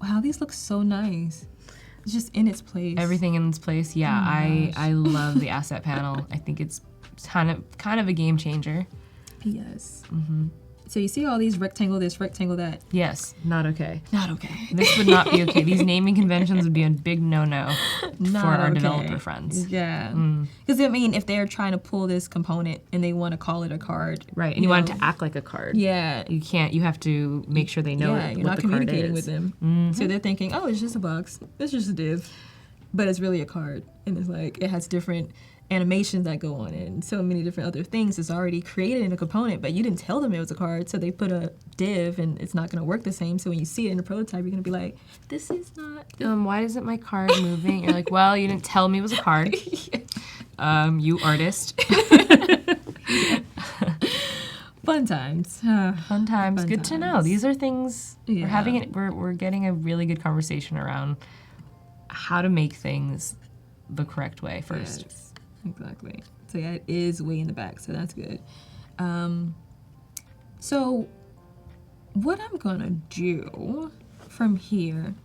Wow, these look so nice. It's just in its place. Everything in its place. Yeah, Oh my gosh. I love the asset panel. I think it's kind of a game changer. Yes. Mm-hmm. So you see all these rectangle this, rectangle that. Yes, not okay. Not okay. This would not be okay. These naming conventions would be a big no-no for our okay. developer friends. Yeah. Mm. Because I mean, if they're trying to pull this component and they want to call it a card, Right, and you want it to act like a card. Yeah. You can't. You have to make sure they know Yeah, what you're not the card communicating is. with them. Mhm. So they're thinking, oh, it's just a box. It's just a div. But it's really a card. And it's like, it has different animations that go on it and so many different other things. It's already created in a component, but you didn't tell them it was a card. So they put a div and it's not going to work the same. So when you see it in a prototype, you're going to be like, this is not. Why isn't my card moving? You're like, well, you didn't tell me it was a card. You artist. Fun times. Fun times. Fun Good to know. times. These are things Yeah. we're having. We're getting a really good conversation around how to make things the correct way first. Yes, exactly. So yeah, it is way in the back, so that's good. So what I'm gonna do from here,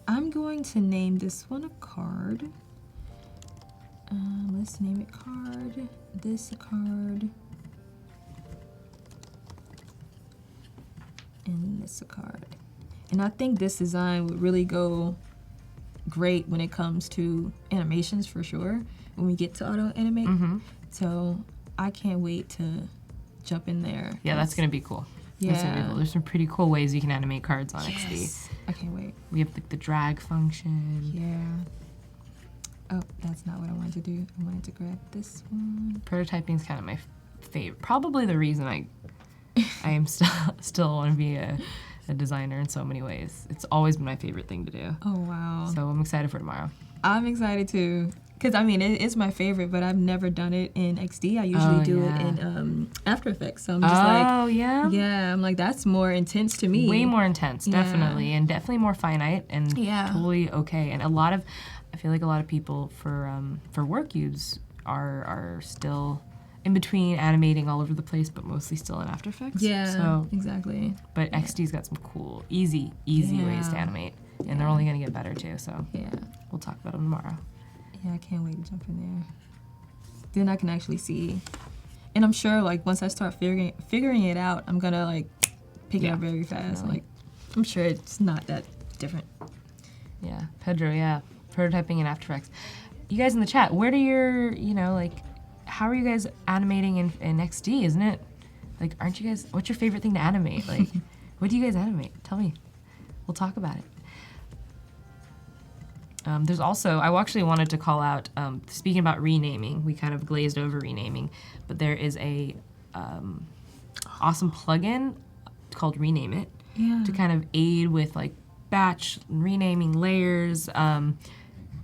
I'm going to name this one a card. Let's name it card, this a card, and this a card. And I think this design would really go great when it comes to animations for sure, when we get to auto animate. Mm-hmm. So I can't wait to jump in there. Yeah, that's gonna be cool. That's gonna be Yeah. cool. There's some pretty cool ways you can animate cards on XD. Yes. I can't wait. We have like the drag function. Yeah. Oh, that's not what I wanted to do. I wanted to grab this one. Prototyping is kind of my favorite. Probably the reason I am still want to be a designer in so many ways. It's always been my favorite thing to do. Oh, wow. So I'm excited for tomorrow. I'm excited too. Because, I mean, it's my favorite, but I've never done it in XD. I usually do it in After Effects. So I'm just yeah? I'm like, that's more intense to me. Way more intense, Yeah. definitely. And definitely more finite and Yeah. totally okay. And I feel like a lot of people for work use are still in between animating all over the place, but mostly still in After Effects. Yeah, So, exactly. but XD's got some cool, easy ways to Yeah. animate. And they're only going to get better too. So Yeah. we'll talk about them tomorrow. Yeah, I can't wait to jump in there. Then I can actually see. And I'm sure, like, once I start figuring it out, I'm gonna, like, pick it up very fast. Definitely. Like, I'm sure it's not that different. Yeah, Pedro, yeah. Prototyping and After Effects. You guys in the chat, where do your, how are you guys animating in XD? Isn't it, like, aren't you guys, what's your favorite thing to animate? Like, what do you guys animate? Tell me. We'll talk about it. There's also, I actually wanted to call out, speaking about renaming, we kind of glazed over renaming, but there is a awesome plugin called Rename It to kind of aid with like batch renaming layers.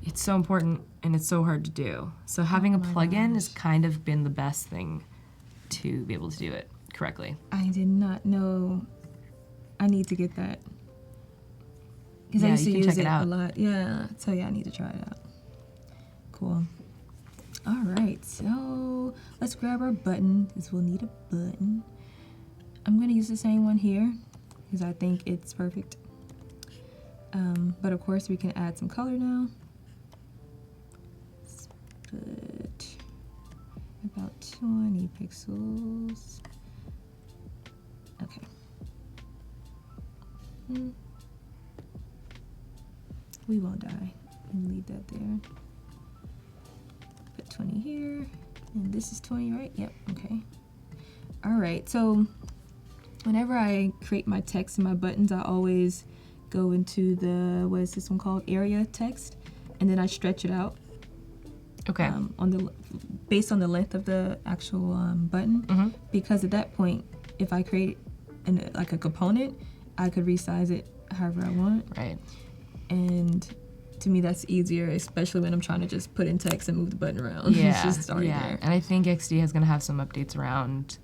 It's so important and it's so hard to do. So having a plugin has kind of been the best thing to be able to do it correctly. I did not know. I need to get that. Because I Yeah, used to you can use check it it out. a lot. Yeah, so yeah, I need to try it out. Cool. All right, so let's grab our button, because we'll need a button. I'm going to use the same one here, because I think it's perfect. But of course, we can add some color now. Let's put about 20 pixels. Okay. We won't die. We'll leave that there. Put 20 here. And this is 20, right? Yep, okay. All right, so whenever I create my text and my buttons, I always go into the, what is this one called? Area text, and then I stretch it out. Okay. Based on the length of the actual button, because at that point, if I create like a component, I could resize it however I want. Right. And to me, that's easier, especially when I'm trying to just put in text and move the button around. Yeah. It's just already there. And I think XD is going to have some updates around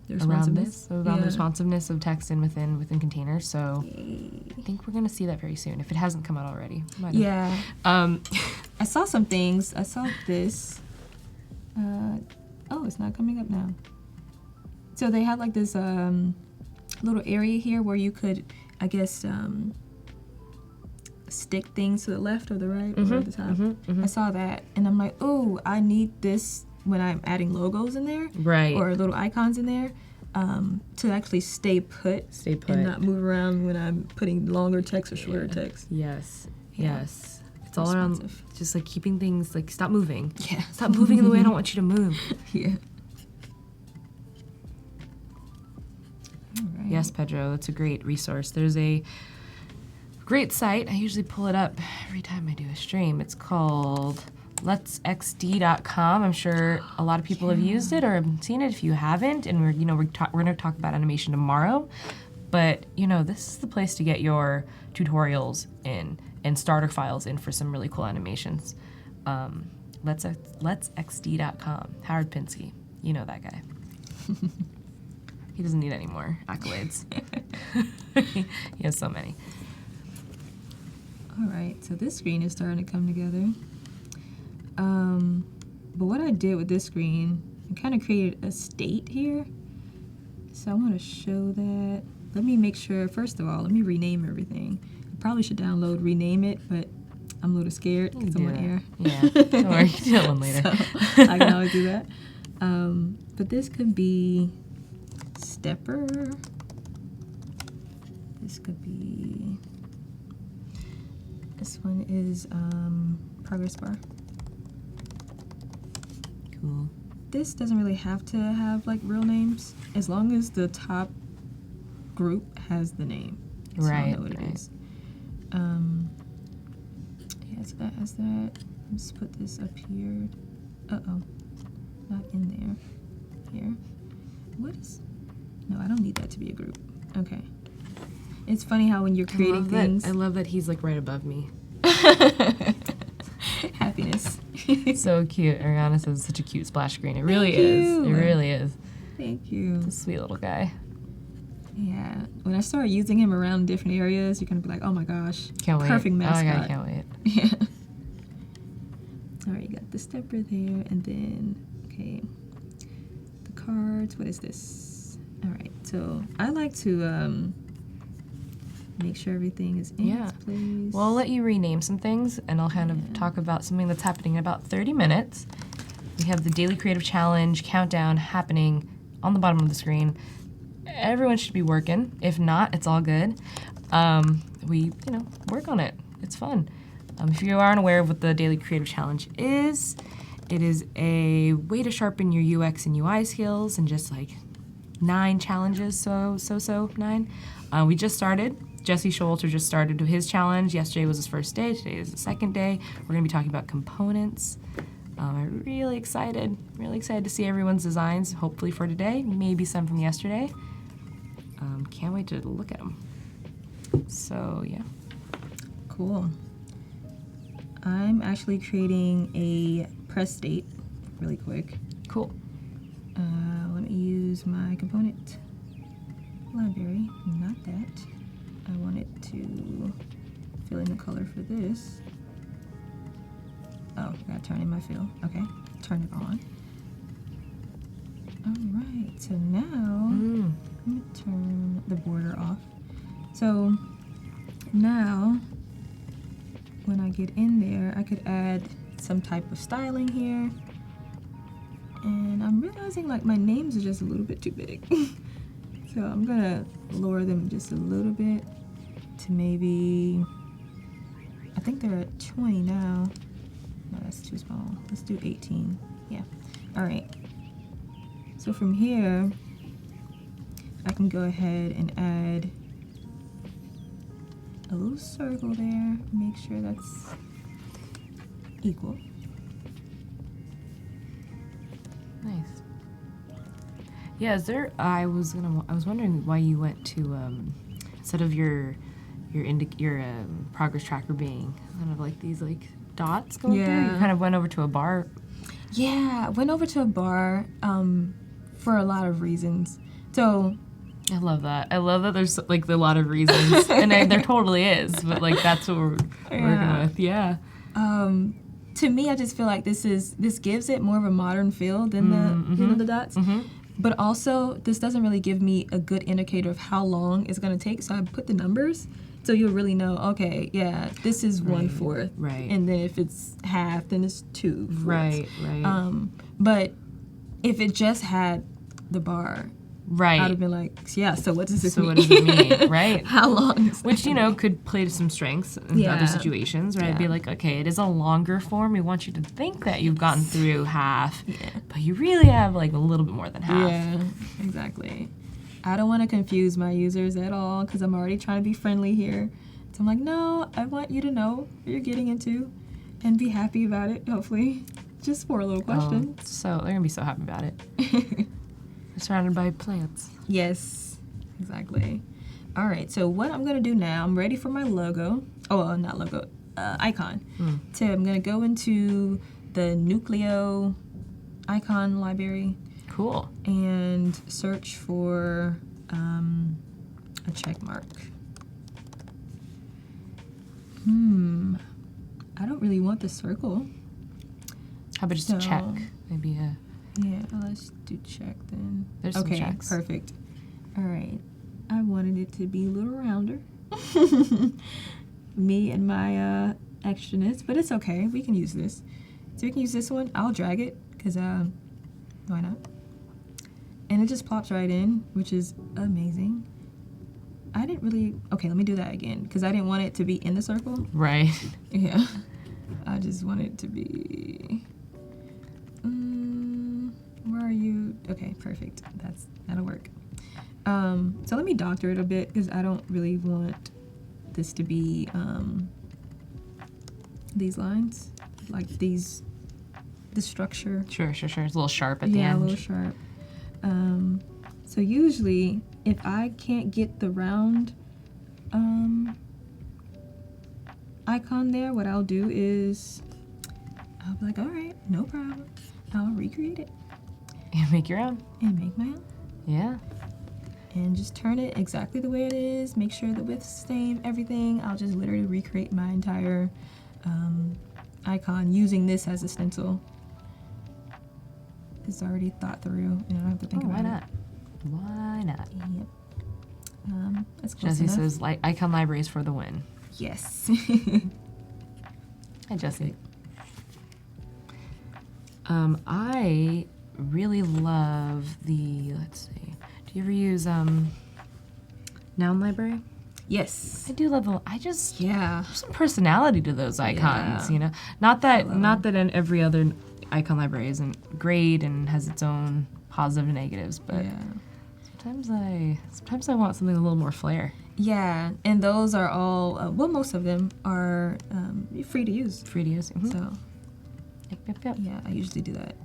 The this, responsiveness. around the responsiveness of text in within containers. So I think we're going to see that very soon if it hasn't come out already. Might have. Yeah. I saw some things. I saw this. Oh, it's not coming up now. So they had like this little area here where you could, I guess, stick things to the left or the right or at the top. I saw that and I'm like, oh, I need this when I'm adding logos in there, Right. or little icons in there, to actually stay put and not move around when I'm putting longer text or shorter text. Yes. Yeah. Yes. It's all around just like keeping things like stop moving. Yeah. Stop moving in the way I don't want you to move. Yeah. All right. Yes, Pedro, that's a great resource. There's a great site. I usually pull it up every time I do a stream. It's called letsxd.com. I'm sure a lot of people have used it or have seen it. If you haven't, and we're going to talk about animation tomorrow, but this is the place to get your tutorials in and starter files in for some really cool animations. Letsxd.com. Howard Pinsky, you know that guy. He doesn't need any more accolades. He has so many. All right, so this screen is starting to come together. But what I did with this screen, I kind of created a state here. So I want to show that. Let me make sure, first of all, let me rename everything. I probably should download Rename It, but I'm a little scared because I'm on air. Yeah, don't worry, you can do that one later. So I can always do that. But this could be Stepper. This could be, this one is Progress Bar. Cool. This doesn't really have to have like real names, as long as the top group has the name. So Right. I know what it is. Yeah, so that has that. Let's put this up here. Uh-oh. Not in there. Here. What is... No, I don't need that to be a group. Okay. It's funny how when you're creating things... I love that he's like right above me. Happiness. So cute. Ariana says it's such a cute splash screen. It really is. It really is. Thank you. It's a sweet little guy. Yeah. When I start using him around different areas, you're going to be like, oh my gosh. Can't wait. Perfect mascot. Oh my God, I can't wait. Yeah. All right, you got the stepper there, and then, okay, the cards. What is this? All right, so I like to make sure everything is in its place. Well, I'll let you rename some things, and I'll kind of talk about something that's happening in about 30 minutes. We have the Daily Creative Challenge countdown happening on the bottom of the screen. Everyone should be working. If not, it's all good. We, work on it. It's fun. If you aren't aware of what the Daily Creative Challenge is, it is a way to sharpen your UX and UI skills in just like 9 challenges, so 9. We just started. Jesse Schulter just started his challenge. Yesterday was his first day. Today is the second day. We're going to be talking about components. I'm really excited to see everyone's designs, hopefully for today, maybe some from yesterday. Can't wait to look at them. So, yeah. Cool. I'm actually creating a press state really quick. Cool. Let me use my component library. Not that. I want it to fill in the color for this. Oh, I gotta turn in my fill. Okay, turn it on. All right, so now I'm gonna turn the border off. So now when I get in there, I could add some type of styling here. And I'm realizing like my names are just a little bit too big. So I'm gonna lower them just a little bit to maybe, I think they're at 20 now. No, that's too small. Let's do 18. Yeah. All right. So from here, I can go ahead and add a little circle there. Make sure that's equal. Nice. Yeah, is there? I was wondering why you went to instead of your progress tracker being kind of like these like dots going through. You kind of went over to a bar. Yeah, I went over to a bar for a lot of reasons. So I love that. I love that there's like a lot of reasons, and there totally is. But like that's what we're working with. Yeah. To me, I just feel like this gives it more of a modern feel than the dots. Mm-hmm. But also, this doesn't really give me a good indicator of how long it's going to take. So I put the numbers so you'll really know, okay, yeah, this is 1/4. Right. And then if it's half, then it's 2/4. Right. But if it just had the bar, right, I'd have been like, yeah, so what does this mean? So what does it mean, right? How long? Which, could play to some strengths in other situations, right? I'd be like, okay, it is a longer form. We want you to think that you've gotten through half, but you really have like a little bit more than half. Yeah, exactly. I don't want to confuse my users at all because I'm already trying to be friendly here. So I'm like, no, I want you to know what you're getting into and be happy about it, hopefully. Just for a little question. So they're going to be so happy about it. You're surrounded by plants. Yes, exactly. All right, so what I'm going to do now, I'm ready for my logo. Oh, not logo, icon. So I'm going to go into the Nucleo icon library. Cool. And search for a check mark. I don't really want the circle. How about just a check? Maybe a... Yeah, let's do check then. There's some checks. Perfect. All right. I wanted it to be a little rounder. Me and my extraness, but it's okay. We can use this. So we can use this one. I'll drag it because why not? And it just plops right in, which is amazing. I didn't really... Okay, let me do that again, because I didn't want it to be in the circle. Right. Yeah. I just want it to be... where are you? Okay, perfect. That'll work. So let me doctor it a bit, because I don't really want this to be these lines. Like the structure. Sure. It's a little sharp at the end. Yeah, a little sharp. So usually, if I can't get the round icon there, what I'll do is I'll be like, all right, no problem. I'll recreate it. And make your own. And make my own. Yeah. And just turn it exactly the way it is. Make sure the width's the same, everything. I'll just literally recreate my entire icon using this as a stencil. It's already thought through, and I don't have to think about it. Why not? Yep. That's close Jessie enough. says, icon libraries for the win. Yes. Hi, Jessie. I really love the, let's see, do you ever use Noun Library? Yes. I do love there's some personality to those icons, Yeah. Not that in every other icon library isn't great and has its own positive and negatives, but sometimes I want something a little more flair. Yeah, and those are all, most of them are free to use. Free to use. Mm-hmm. So, Yep. yeah, I usually do that.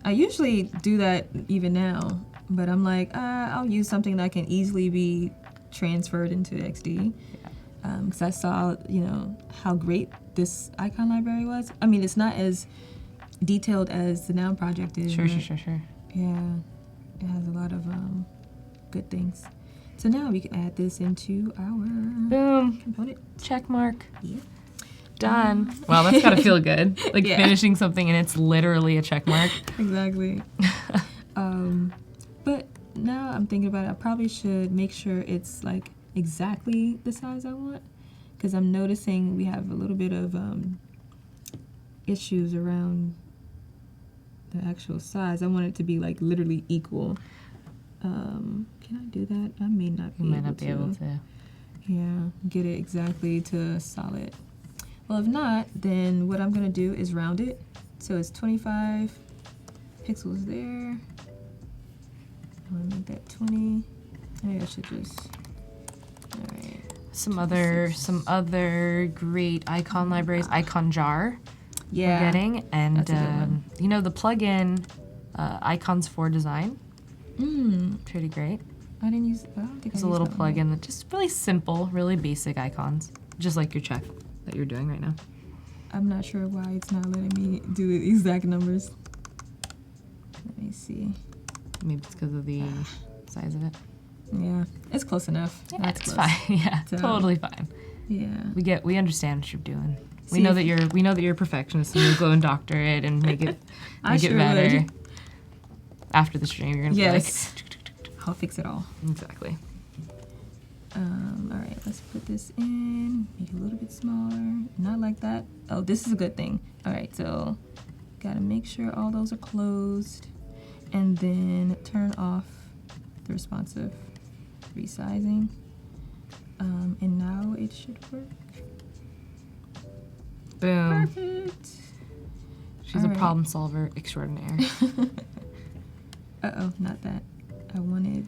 I usually do that even now, but I'm like, I'll use something that can easily be transferred into XD. Because I saw, how great this icon library was. I mean, it's not as detailed as the Noun project is. Sure. Yeah, it has a lot of good things. So now we can add this into our boom component. Check mark. Yeah. Done. Well, that's gotta feel good. Like finishing something and it's literally a check mark. Exactly. But now I'm thinking about it. I probably should make sure it's like exactly the size I want, because I'm noticing we have a little bit of issues around the actual size. I want it to be like literally equal. Can I do that? I may not be able to. Yeah, get it exactly to solid. Well, if not, then what I'm gonna do is round it. So it's 25 pixels there, I want to make that 20. Maybe I should just. All right. Some other great icon libraries. Icon Jar. Yeah. We're getting, and That's a good one. you know the plugin Icons for Design. Pretty great. I didn't use. I don't think It's I a little used that one plugin that just really simple, really basic icons, just like your check that you're doing right now. I'm not sure why it's not letting me do the exact numbers. Let me see. Maybe it's because of the size of it. Yeah, it's close enough. Yeah, That's it's close. fine. Yeah, So- totally fine. Yeah. We understand what you're doing. See We know if- that you're a perfectionist and you'll go and doctor it and make it I sure better. would. After the stream, you're gonna Yes. be I'll fix it all. like exactly. All right, let's put this in. Make it a little bit smaller. Not like that. Oh, this is a good thing. All right, so gotta make sure all those are closed, and then turn off the responsive resizing. And now it should work. Boom. Perfect. She's All a right. problem solver extraordinaire. Uh-oh, not that. I wanted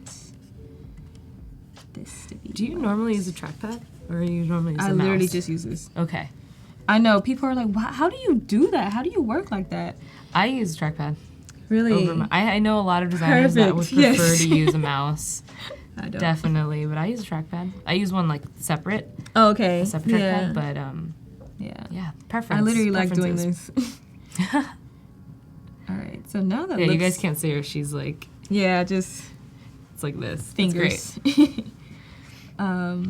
this to be. Do you normally use a trackpad, or you normally use a I mouse? literally just use this. Okay. I know people are like, "Wow, how do you do that? How do you work like that?" I use a trackpad. Really? Over I know a lot of designers that would Perfect, prefer yes. to use a mouse. I don't. Definitely, but I use a trackpad. I use one like separate, Oh, okay. a separate yeah. trackpad, but Yeah. yeah, preference. I literally like doing preferences. this. All right. So now that Yeah, looks. you guys can't see her. She's like, Yeah, just it's like this. It's fingers. great. All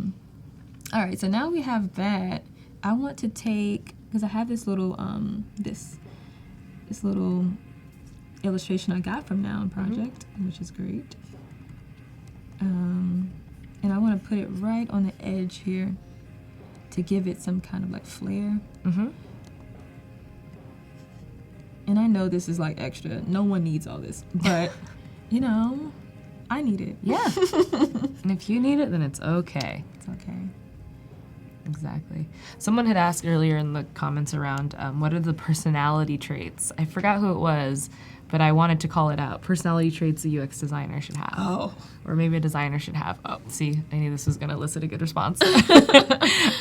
right. So now we have that. I want to take, because I have this little this little illustration I got from Noun Project, which is great. And I want to put it right on the edge here to give it some kind of like flair. And I know this is like extra. No one needs all this, but you know, I need it. Yeah. And if you need it, then it's okay. It's okay. Exactly. Someone had asked earlier in the comments around what are the personality traits? I forgot who it was, but I wanted to call it out. Personality traits a UX designer should have. Oh. Or maybe a designer should have. Oh, see, I knew this was going to elicit a good response.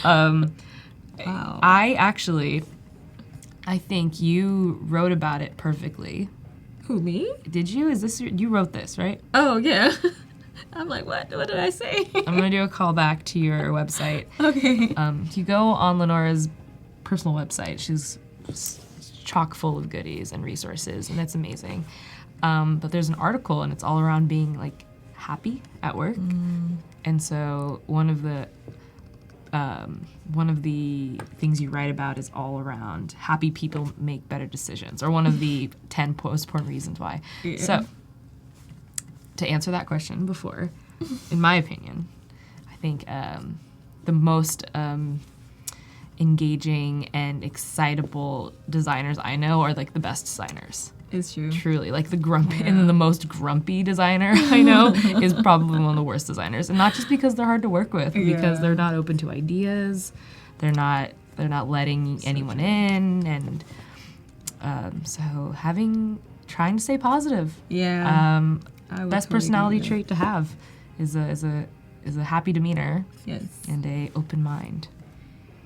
Wow. I think you wrote about it perfectly. Who, me? Did you? You wrote this, right? Oh, yeah. I'm like, what? What did I say? I'm going to do a callback to your website. Okay. If you go on Lenora's personal website, she's chock full of goodies and resources, and it's amazing. But there's an article, and it's all around being like happy at work. And so one of the things you write about is all around happy people make better decisions, or one of the 10 most important reasons why. Yeah. So to answer that question before, in my opinion, I think the most engaging and excitable designers I know are like the best designers. It's true. Truly, like the grumpy, and then the most grumpy designer I know is probably one of the worst designers, and not just because they're hard to work with, but because Yeah. they're not open to ideas, they're not letting anyone in, and so trying to stay positive. Yeah. I would Best totally personality agree with trait to have is a happy demeanor that. Yes. and a open mind.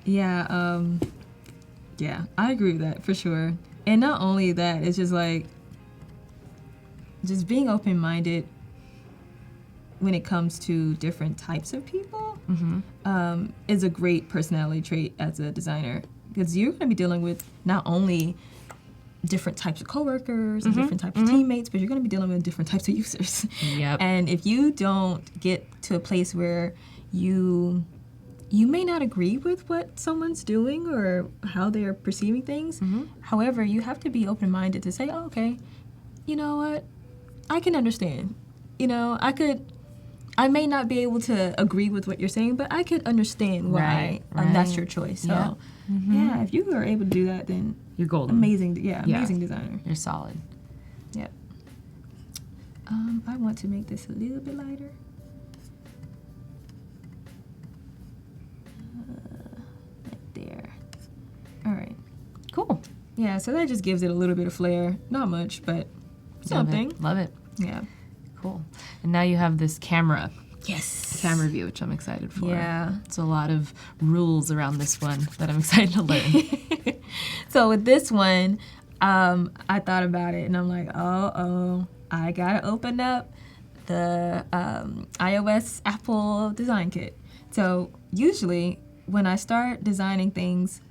Yeah. Yeah, I agree with that for sure. And not only that, it's just like just being open-minded when it comes to different types of people is a great personality trait as a designer, because you're going to be dealing with not only different types of coworkers and different types of teammates, but you're going to be dealing with different types of users. Yep. And if you don't get to a place where you may not agree with what someone's doing or how they're perceiving things. However, you have to be open-minded to say, oh, okay, you know what? I can understand. You know, I may not be able to agree with what you're saying, but I could understand why. And that's your choice. So, yeah, if you are able to do that, then You're golden. amazing. Yeah, amazing designer. You're solid. Yep. I want to make this a little bit lighter. Right there. All right. Cool. Yeah, so that just gives it a little bit of flair. Not much, but something. Love it. Yeah. Cool. And now you have this camera view, which I'm excited for. Yeah. It's a lot of rules around this one that I'm excited to learn. So with this one, I thought about it and I'm like, I gotta open up the iOS Apple design kit. So usually when I start designing things,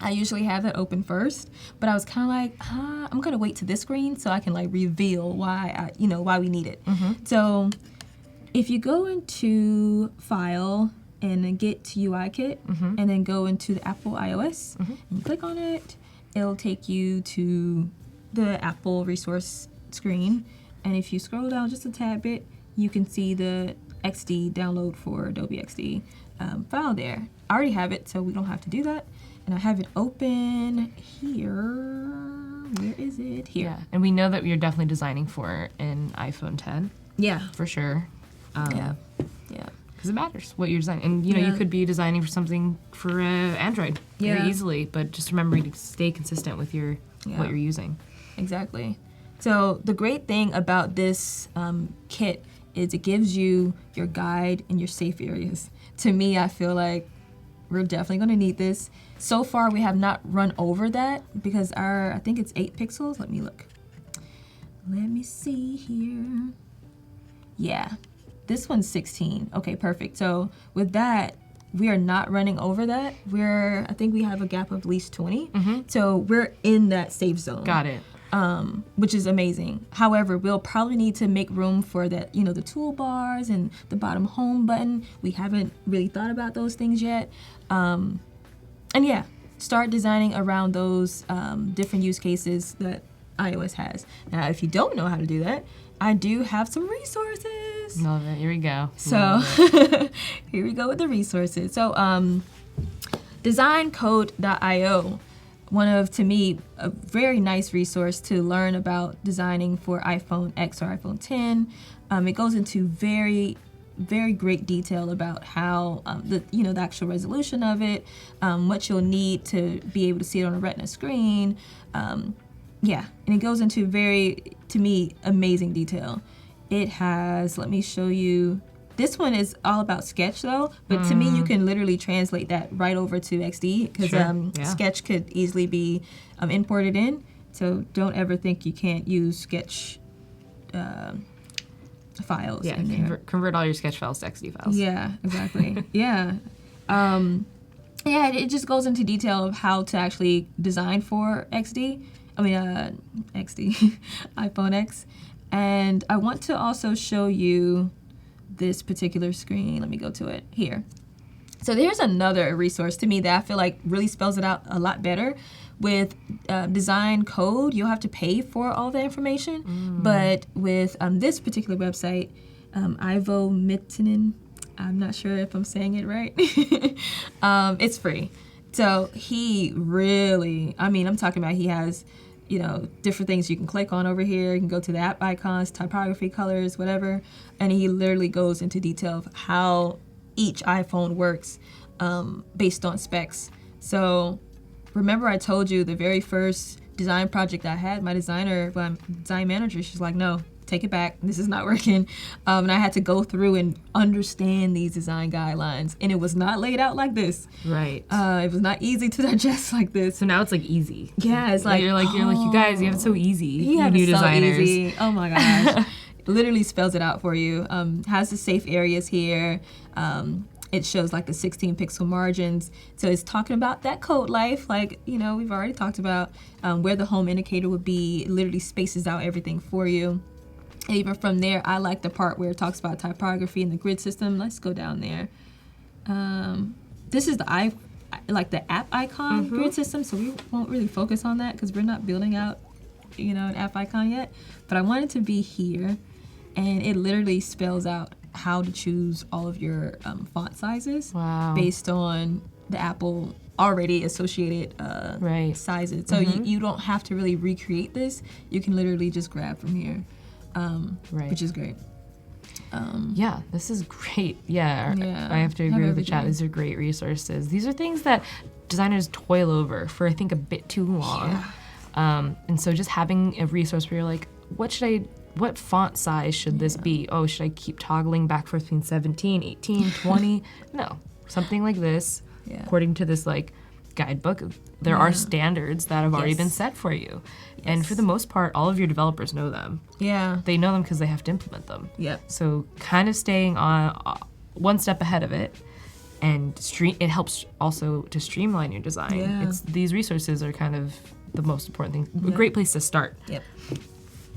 I usually have it open first, but I was kind of like, I'm gonna wait to this screen so I can like reveal why we need it. So if you go into File and then get to UI Kit and then go into the Apple iOS and you click on it, it'll take you to the Apple resource screen. And if you scroll down just a tad bit, you can see the XD download for Adobe XD file there. I already have it, so we don't have to do that. And I have it open here. Where is it? Here. Yeah, and we know that you're definitely designing for an iPhone 10. Yeah. For sure. Yeah. Because it matters what you're designing. And, you could be designing for something for Android very easily, but just remembering to stay consistent with what you're using. Exactly. So the great thing about this kit is it gives you your guide and your safe areas. To me, I feel like we're definitely going to need this. So far, we have not run over that because I think it's 8 pixels. Let me look. Let me see here. Yeah, this one's 16. Okay, perfect. So with that, we are not running over that. I think we have a gap of at least 20. So we're in that safe zone. Got it. Which is amazing. However, we'll probably need to make room for that, the toolbars and the bottom home button. We haven't really thought about those things yet. And yeah, start designing around those different use cases that iOS has. Now, if you don't know how to do that, I do have some resources. Love it. Here we go. So here we go with the resources. So designcode.io. One of, to me, a very nice resource to learn about designing for iPhone X or iPhone 10. It goes into very, very great detail about how the actual resolution of it, what you'll need to be able to see it on a Retina screen. And it goes into very, to me, amazing detail. It has, let me show you. This one is all about Sketch though, but to me you can literally translate that right over to XD because Sketch could easily be imported in. So don't ever think you can't use Sketch files. Yeah, in there. Convert all your Sketch files to XD files. Yeah, exactly. It just goes into detail of how to actually design for XD. XD, iPhone X. And I want to also show you this particular screen. Let me go to it here. So there's another resource to me that I feel like really spells it out a lot better. With design code, you'll have to pay for all the information. But with this particular website, Ivo Mittinen, I'm not sure if I'm saying it right. It's free. So he really, I'm talking about he has different things you can click on over here. You can go to the app icons, typography, colors, whatever. And he literally goes into detail of how each iPhone works based on specs. So remember I told you the very first design project I had, my design manager, she's like, no, take it back. This is not working. And I had to go through and understand these design guidelines. And it was not laid out like this. Right. It was not easy to digest like this. So now it's like easy. Yeah, it's like, you're like, you guys, you have it so easy. You have new it so designers. easy. Oh my gosh. Literally spells it out for you. Has the safe areas here. It shows like the 16 pixel margins. So it's talking about that code life, like, we've already talked about where the home indicator would be. It literally spaces out everything for you. And even from there, I like the part where it talks about typography and the grid system. Let's go down there. This is the app icon grid system, so we won't really focus on that because we're not building out, an app icon yet. But I want it to be here, and it literally spells out how to choose all of your font sizes based on the Apple already associated sizes. So you don't have to really recreate this. You can literally just grab from here. Which is great. This is great. I have to agree with the chat. These are great resources. These are things that designers toil over for, I think, a bit too long. And so just having a resource where you're like, what should I what font size should this be? Oh, should I keep toggling back forth between 17, 18, 20? No, something like this, according to this like guidebook, there are standards that have already been set for you. And for the most part, all of your developers know them. Yeah. They know them because they have to implement them. Yep. So kind of staying on one step ahead of it, and it helps also to streamline your design. Yeah. These resources are kind of the most important thing. A great place to start. Yep.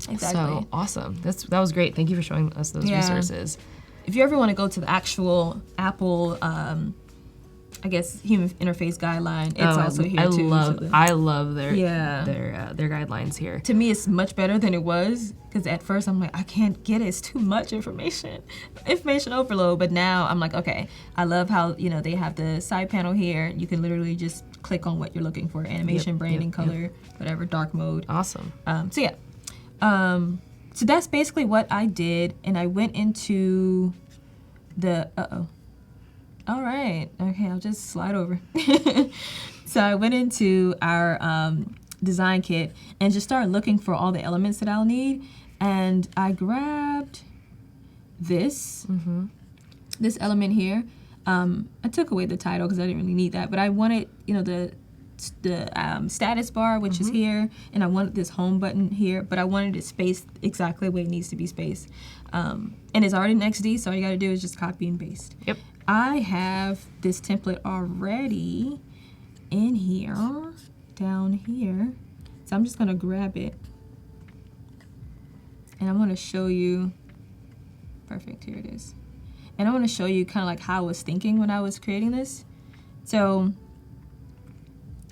Exactly. So awesome. That was great. Thank you for showing us those resources. If you ever want to go to the actual Apple, I guess, human interface guideline, it's also here too. I love their guidelines here. To me, it's much better than it was, because at first I'm like, I can't get it. It's too much information overload. But now I'm like, okay, I love how they have the side panel here. You can literally just click on what you're looking for: animation, branding, color, whatever, dark mode. Awesome. So that's basically what I did, and I went into the all right, okay, I'll just slide over. So I went into our design kit and just started looking for all the elements that I'll need, and I grabbed this this element here. I took away the title because I didn't really need that, but I wanted the status bar, which is here, and I wanted this home button here, but I wanted it spaced exactly the way it needs to be spaced. And it's already in XD, so all you gotta do is just copy and paste. Yep. I have this template already in here, down here, so I'm just gonna grab it, and I'm gonna show you, perfect, here it is. And I wanna show you kind of like how I was thinking when I was creating this. So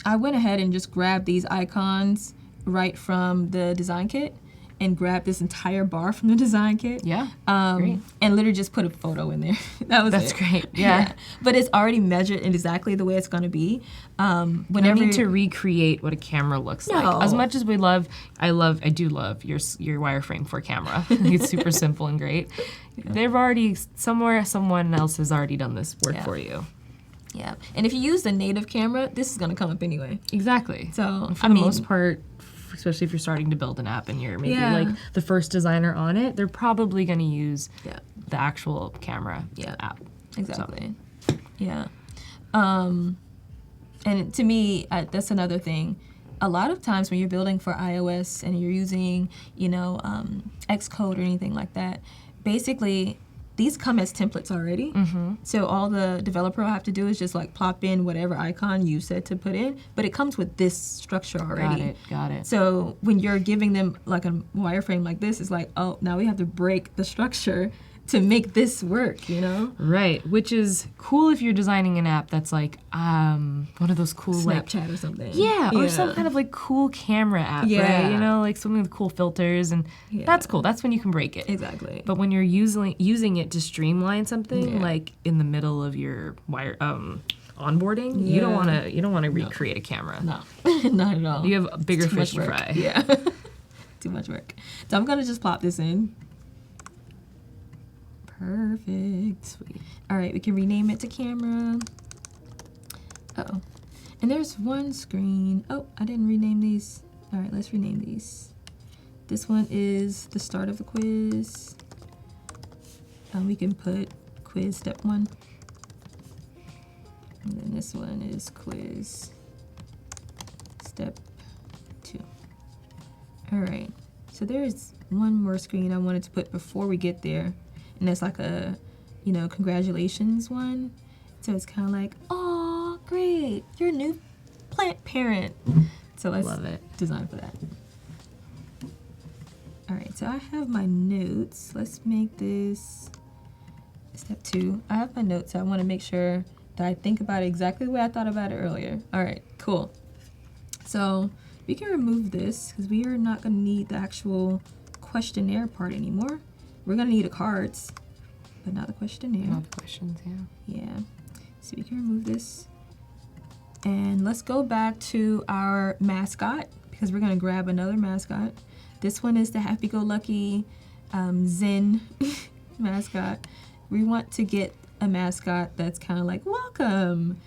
I went ahead and just grabbed these icons right from the design kit and grabbed this entire bar from the design kit. Yeah, great. And literally just put a photo in there. That's great, yeah. But it's already measured in exactly the way it's gonna be. Whenever you need to recreate what a camera looks like. As much as I do love your wireframe for camera. It's super simple and great. They've already, someone else has already done this work for you. Yeah, and if you use the native camera, this is gonna come up anyway. Exactly. So for the most part, especially if you're starting to build an app and you're maybe like the first designer on it, they're probably gonna use the actual camera app. Exactly. So. Yeah. And to me, that's another thing. A lot of times when you're building for iOS and you're using, Xcode or anything like that, basically these come as templates already. So all the developer will have to do is just like plop in whatever icon you said to put in, but it comes with this structure already. Got it. So when you're giving them like a wireframe like this, it's like, oh, now we have to break the structure to make this work, Right, which is cool if you're designing an app that's like one of those cool Snapchat or something. Yeah, or some kind of like cool camera app, right? Like something with cool filters, and that's cool. That's when you can break it. Exactly. But when you're using it to streamline something, like in the middle of your onboarding, you don't want to recreate a camera. No, not at all. You have a bigger fish to fry. Yeah, too much work. So I'm gonna just plop this in. Perfect. Sweet. All right, we can rename it to camera. Uh-oh. And there's one screen. Oh, I didn't rename these. All right, let's rename these. This one is the start of the quiz. We can put quiz step 1. And then this one is quiz step 2. All right, so there's one more screen I wanted to put before we get there. And that's like a, congratulations one. So it's kind of like, oh, great, you're a new plant parent. So let's design for that. All right, so I have my notes. Let's make this step 2. I have my notes, so I want to make sure that I think about it exactly the way I thought about it earlier. All right, cool. So we can remove this because we are not going to need the actual questionnaire part anymore. We're gonna need a cards, but not the questionnaire. Not the questions, Yeah. So we can remove this. And let's go back to our mascot because we're gonna grab another mascot. This one is the happy-go-lucky Zen mascot. We want to get a mascot that's kind of like welcome.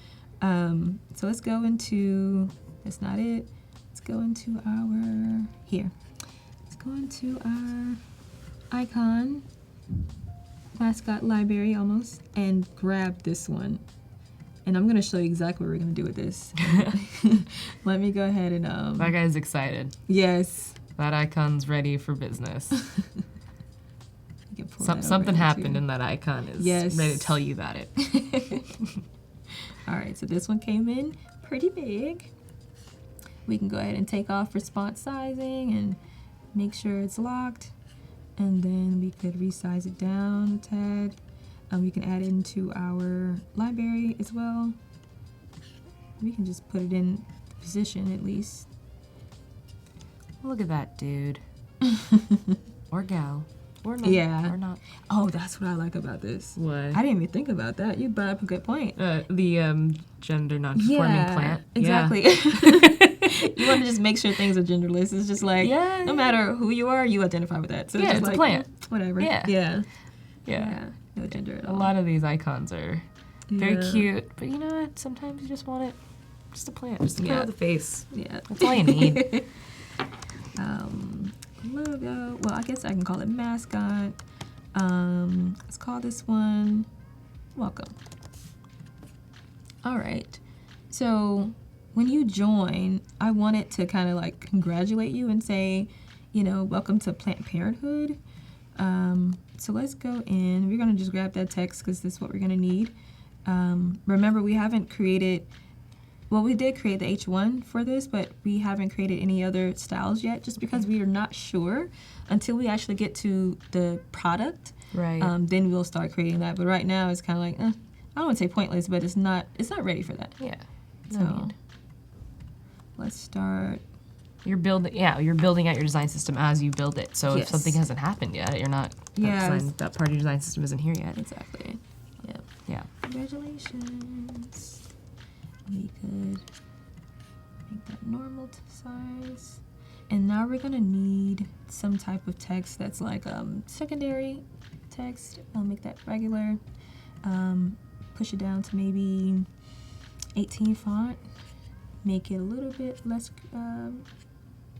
So let's go into, that's not it. Let's go into our, here. Let's go into our icon, mascot library almost, and grab this one. And I'm gonna show you exactly what we're gonna do with this. Let me go ahead and That guy's excited. Yes. That icon's ready for business. You can pull that over Something here, happened too. and that icon is Yes. ready to tell you about it. All right, so this one came in pretty big. We can go ahead and take off response sizing and make sure it's locked. And then we could resize it down a tad. We can add it into our library as well. We can just put it in position at least. Look at that dude. Or gal. Or not. Yeah. Or not. Oh, that's what I like about this. What? I didn't even think about that. You brought up a good point. The gender non-conforming plant. Exactly. You want to just make sure things are genderless. It's just like, Yeah. no matter who you are, you identify with that. So Yeah, just it's a like, plant. Whatever. Yeah. Yeah. Yeah. No gender at A all. lot of these icons are very Yeah. cute, but you know what? Sometimes you just want it, just a plant, just to put on the face. Yeah. That's all you need. Logo. Well, I guess I can call it mascot. Let's call this one welcome. All right. So when you join, I want it to kind of like congratulate you and say, you know, welcome to Planned Parenthood. So let's go in. We're going to just grab that text because this is what we're going to need. Remember, we haven't created, well, we did create the H1 for this, but we haven't created any other styles yet just because we are not sure until we actually get to the product. Right. Then we'll start creating that. But right now it's kind of like, I don't want to say pointless, but it's not ready for that. Yeah. No So need. let's start. You're building out your design system as you build it. So if Yes. something hasn't happened yet, you're not, Yeah, that part of your design system isn't here yet. Exactly. Yeah. Yeah. Congratulations. We could make that normal size. And now we're gonna need some type of text that's like secondary text. I'll make that regular. Push it down to maybe 18 font. Make it a little bit less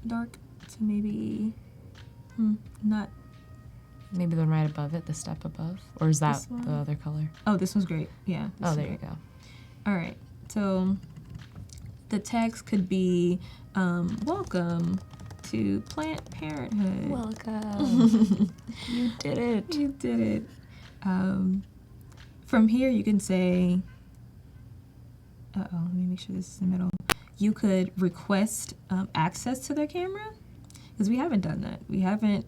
dark to maybe not. Maybe the one right above it, the step above, or is that This one? the other color? Oh, this one's great. Yeah. this Oh, is there great. you go. All right, so the text could be welcome to Planned Parenthood. Welcome. You did it. You did it. From here, you can say, let me make sure this is in the middle. You could request access to their camera, because we haven't done that. We haven't.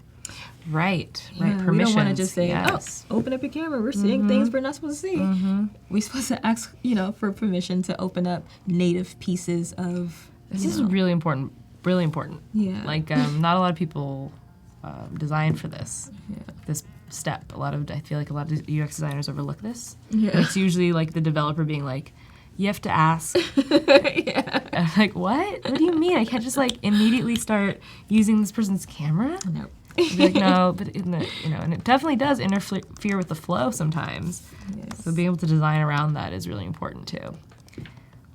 Right. Yeah, Right. we Permissions. don't want to just say, yes. oh, open up your camera. We're seeing things we're not supposed to see. We're supposed to ask, for permission to open up native pieces of. This is really important. Really important. Yeah. Like, not a lot of people design for this. Yeah. This step. I feel like a lot of UX designers overlook this. Yeah. And it's usually like the developer being like, you have to ask. Yeah. And I'm like, what? What do you mean? I can't just like immediately start using this person's camera? No. I'd be like, no, but and it definitely does interfere with the flow sometimes. Yes. So being able to design around that is really important too.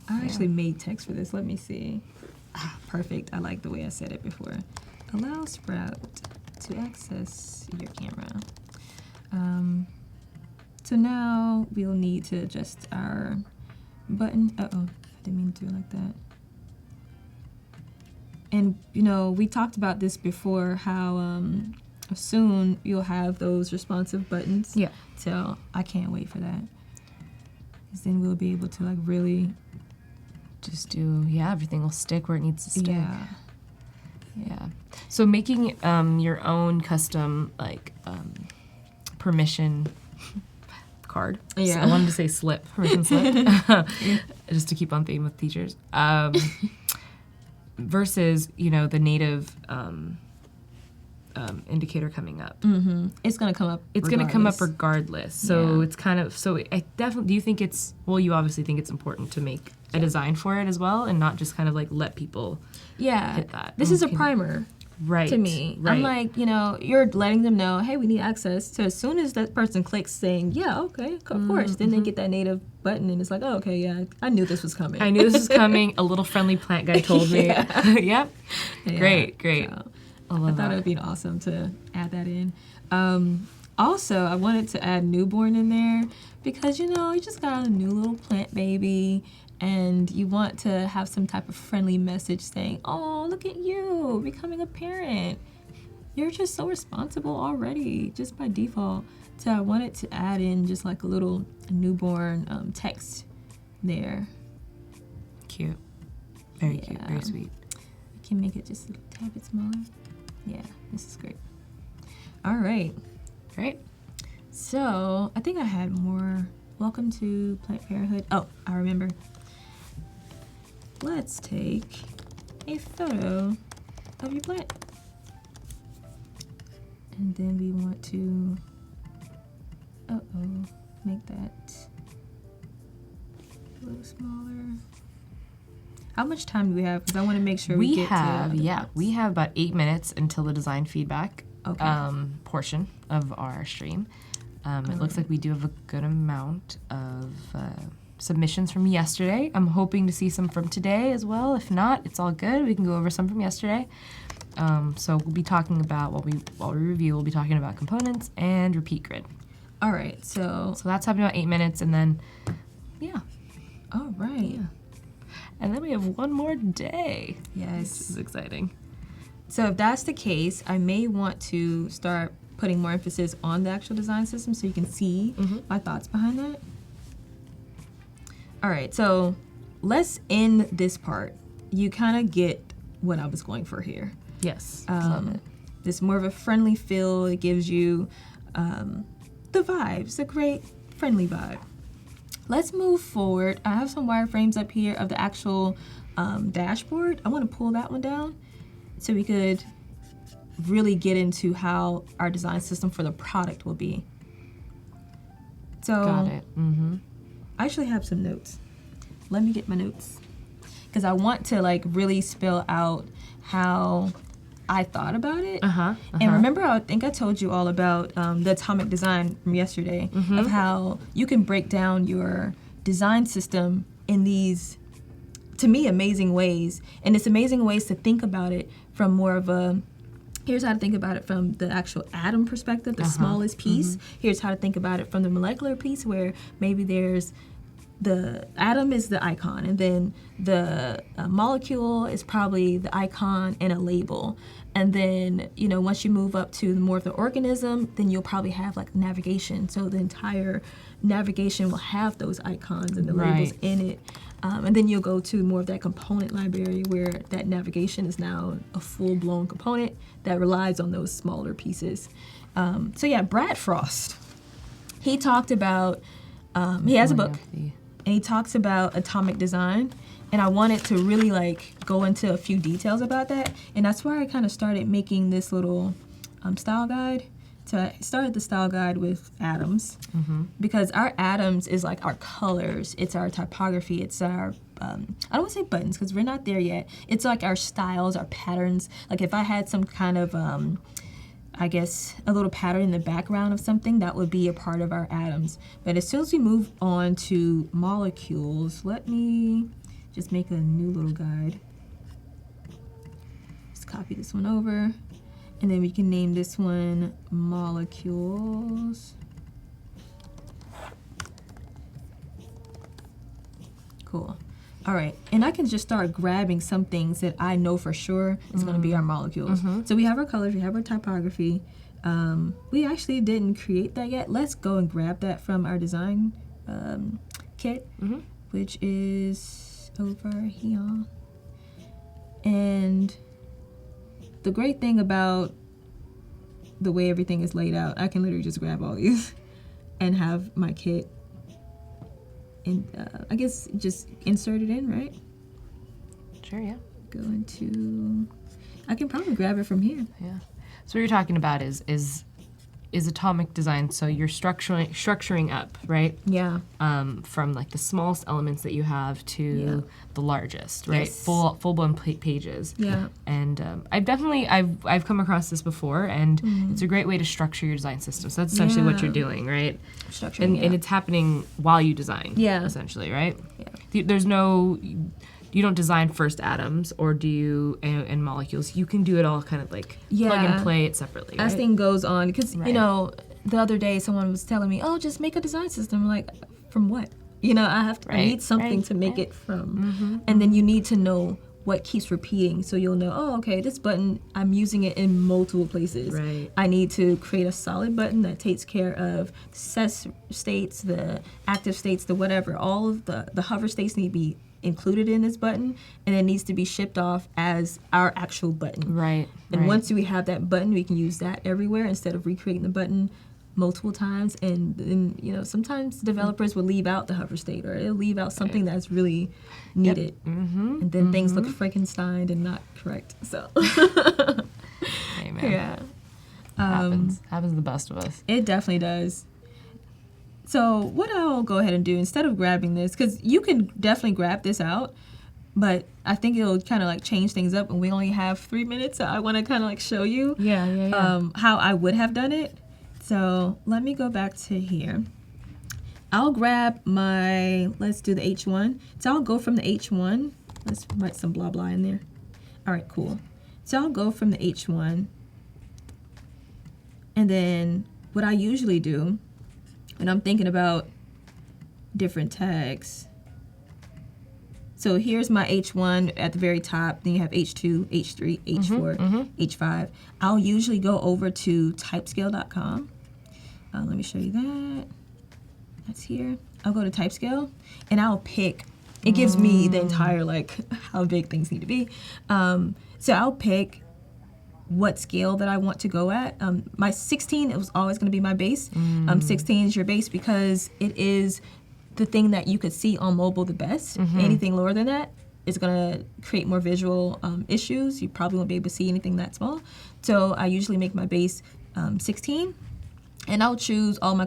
I actually made text for this. Let me see. Perfect. I like the way I said it before. Allow Sprout to access your camera. So now we'll need to adjust our button. I didn't mean to do it like that. And, we talked about this before, how soon you'll have those responsive buttons. Yeah. So I can't wait for that. Because then we'll be able to, like, really... Just everything will stick where it needs to stick. Yeah. So making your own custom, like, permission card. Yeah. So I wanted to say slip, permission slip, just to keep on theme with teachers. Versus, the native indicator coming up. Mm-hmm. It's going to come up It's going to come up regardless. So it's kind of, I definitely, do you think you obviously think it's important to make a design for it as well and not just kind of like let people hit that. This is a primer Right. to me. Right. I'm like, you're letting them know, hey, we need access. So as soon as that person clicks saying, yeah, okay, of course, then they get that native button and it's like, oh, okay, yeah, I knew this was coming. I knew this was coming. A little friendly plant guy told me. Yep. Yeah. Great. So, I love thought it would be awesome to add that in. Also, I wanted to add newborn in there because, you know, you just got a new little plant baby and you want to have some type of friendly message saying, oh, look at you becoming a parent. You're just so responsible already, just by default. So I wanted to add in just like a little newborn text there. Cute. Very cute. Very sweet. I can make it just a tad bit smaller. Yeah, this is great. All right. Great. So I think I had more. Welcome to Planned Parenthood. Oh, I remember. Let's take a photo of your plant. And then we want to, make that a little smaller. How much time do we have? Because I want to make sure we get to we have about 8 minutes until the design feedback Okay. portion of our stream. It looks like we do have a good amount of submissions from yesterday. I'm hoping to see some from today as well. If not, it's all good. We can go over some from yesterday. So we'll be talking about, while we review, we'll be talking about components and repeat grid. All right, so that's happening about 8 minutes, and then, yeah. All right. Yeah. And then we have one more day. Yes. This is exciting. So if that's the case, I may want to start putting more emphasis on the actual design system so you can see my thoughts behind that. All right, so let's end this part. You kind of get what I was going for here. Yes. Love it. This more of a friendly feel. It gives you the vibes, a great friendly vibe. Let's move forward. I have some wireframes up here of the actual dashboard. I want to pull that one down so we could really get into how our design system for the product will be. So Got it. I actually have some notes. Let me get my notes because I want to like really spell out how I thought about it. And remember, I think I told you all about the atomic design from yesterday of how you can break down your design system in these, to me, amazing ways. And it's amazing ways to think about it from more of a, here's how to think about it from the actual atom perspective, the smallest piece. Here's how to think about it from the molecular piece, where maybe there's the atom is the icon, and then the molecule is probably the icon and a label. And then, you know, once you move up to more of the organism, then you'll probably have like navigation. So the entire navigation will have those icons and the labels in it. And then you'll go to more of that component library where that navigation is now a full-blown component that relies on those smaller pieces. So yeah, Brad Frost, he talked about, he has a book, and he talks about atomic design. And I wanted to really like go into a few details about that. And that's why I kind of started making this little style guide. So I started the style guide with atoms because our atoms is like our colors, it's our typography, it's our, I don't want to say buttons because we're not there yet. It's like our styles, our patterns. Like if I had some kind of, I guess, a little pattern in the background of something, that would be a part of our atoms. But as soon as we move on to molecules, let me just make a new little guide. Just copy this one over. And then we can name this one molecules. Cool. All right, and I can just start grabbing some things that I know for sure is going to be our molecules. So we have our colors, we have our typography. We actually didn't create that yet. Let's go and grab that from our design kit, which is over here. And the great thing about the way everything is laid out, I can literally just grab all these and have my kit, and I guess just insert it in, right? Sure, yeah. Go into, I can probably grab it from here. Yeah. So what you're talking about is atomic design. So you're structuring up, right? Yeah. From like the smallest elements that you have to the largest, right? Yes. Full blown pages. Yeah. And I've come across this before, and it's a great way to structure your design system. So that's essentially what you're doing, right? Structuring. And it's happening while you design. Yeah. Essentially, right? Yeah. There's no. you don't design first atoms, or do you and molecules? You can do it all kind of like plug and play it separately. As right? thing goes on, because the other day someone was telling me, "Oh, just make a design system." I'm like, from what? I need something to make it from, and then you need to know what keeps repeating, so you'll know, oh, okay, this button, I'm using it in multiple places. Right. I need to create a solid button that takes care of the set states, the active states, the whatever. All of the hover states need to be included in this button, and it needs to be shipped off as our actual button. Right. And once we have that button, we can use that everywhere instead of recreating the button multiple times. And then, sometimes developers will leave out the hover state, or it'll leave out something that's really needed. Yep. And then things look Frankenstein and not correct. So, Amen. Yeah. Happens to the best of us. It definitely does. So what I'll go ahead and do, instead of grabbing this, because you can definitely grab this out, but I think it'll kind of like change things up, and we only have 3 minutes, so I want to kind of like show you how I would have done it. So let me go back to here. I'll grab let's do the H1. So I'll go from the H1. Let's write some blah blah in there. All right, cool. So I'll go from the H1. And then what I usually do when I'm thinking about different tags. So here's my H1 at the very top. Then you have H2, H3, H4, H5. I'll usually go over to typescale.com. Let me show you that. That's here. I'll go to Typescale, and I'll pick. It gives me the entire, how big things need to be. So I'll pick what scale that I want to go at. My 16, it was always going to be my base. 16 is your base because it is the thing that you could see on mobile the best. Anything lower than that is going to create more visual issues. You probably won't be able to see anything that small. So I usually make my base 16, and I'll choose all my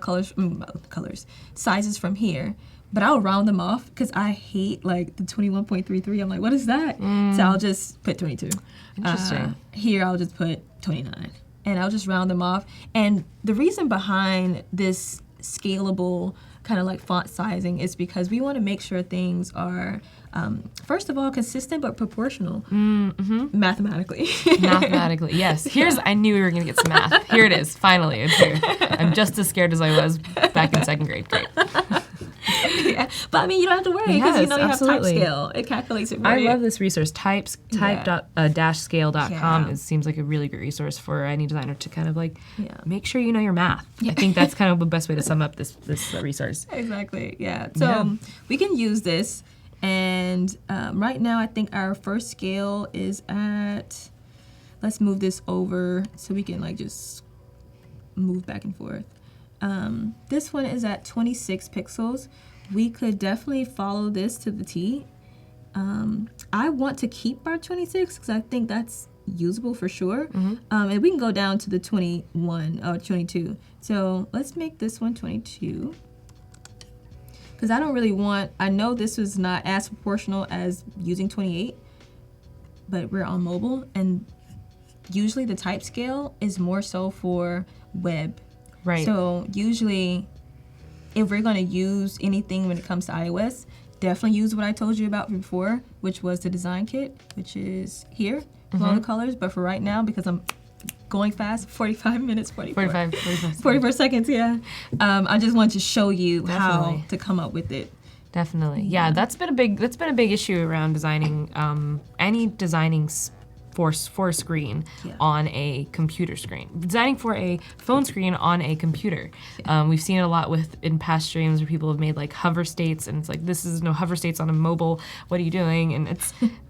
sizes from here. But I'll round them off because I hate the 21.33. I'm like, what is that? So I'll just put 22. Interesting. Here I'll just put 29, and I'll just round them off. And the reason behind this scalable kind of font sizing is because we want to make sure things are, first of all, consistent but proportional mathematically. Mathematically, yes. I knew we were going to get some math. Here it is, finally, it's here. I'm just as scared as I was back in second grade. Great. Yeah, but I mean, you don't have to worry because you have Typescale. It calculates it for you. I love this resource. Type-scale.com. It seems like a really great resource for any designer to kind of make sure you know your math. I think that's kind of the best way to sum up this resource. Exactly. Yeah. So we can use this, and right now I think our first scale is at. Let's move this over so we can just move back and forth. This one is at 26 pixels. We could definitely follow this to the T. I want to keep our 26 because I think that's usable for sure. And we can go down to the 21 or 22. So let's make this one 22. Because I don't really I know this was not as proportional as using 28, but we're on mobile, and usually the type scale is more so for web. Right. So usually, if we're going to use anything when it comes to iOS, definitely use what I told you about before, which was the design kit, which is here with all the colors. But for right now, because I'm going fast, 45 minutes, 44 seconds, yeah. I just wanted to show you how to come up with it. Definitely, yeah. That's been a big issue around designing for a screen on a computer screen. Designing for a phone screen on a computer. We've seen it a lot in past streams where people have made hover states, and it's this is no hover states on a mobile. What are you doing? And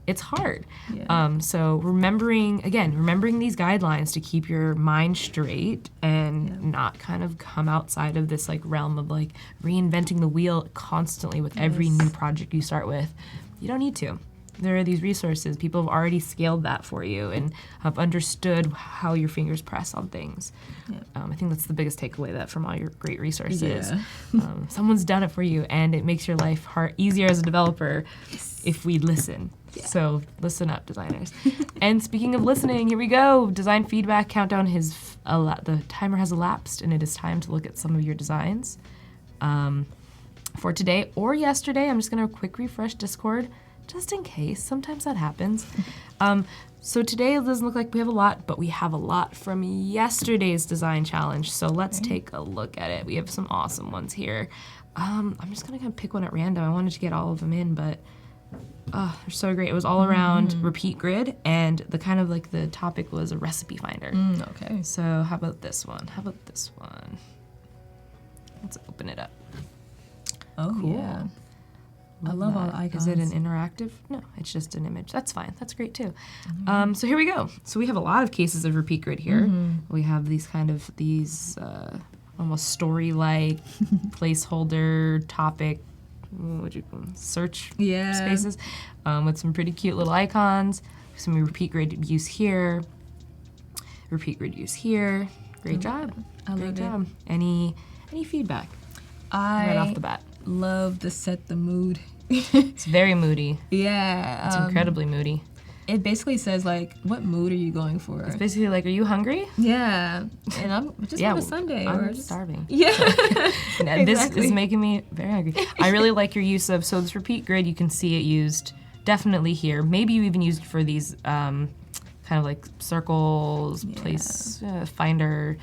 it's hard. So remembering these guidelines to keep your mind straight and not kind of come outside of this realm of reinventing the wheel constantly with every new project you start with. You don't need to. There are these resources. People have already scaled that for you and have understood how your fingers press on things. I think that's the biggest takeaway from all your great resources. Someone's done it for you, and it makes your life easier as a developer if we listen. So listen up, designers. And speaking of listening, here we go. Design feedback countdown. The timer has elapsed, and it is time to look at some of your designs. For today or yesterday, I'm just going to quick refresh Discord just in case. Sometimes that happens. So today it doesn't look like we have a lot, but we have a lot from yesterday's design challenge. So let's take a look at it. We have some awesome ones here. I'm just gonna kind of pick one at random. I wanted to get all of them in, but they're so great. It was all around repeat grid, and the kind of like the topic was a recipe finder. Okay. So how about this one? Let's open it up. Oh, Cool. yeah. I love all the icons. Is it an interactive? No, it's just an image. That's fine. That's great too. So here we go. So we have a lot of cases of repeat grid here. We have these almost story-like placeholder topic, search spaces with some pretty cute little icons. Some repeat grid use here. Repeat grid use here. Great job. Great job. Any feedback? Right off the bat. Love the set the mood. It's very moody. Yeah. It's incredibly moody. It basically says, like, what mood are you going for? It's basically like, are you hungry? Yeah. And I'm just on a Sunday. I'm starving. Yeah. And this is making me very hungry. I really like your use of, so this repeat grid, you can see it used definitely here. Maybe you even used it for these kind of like circles, place finder,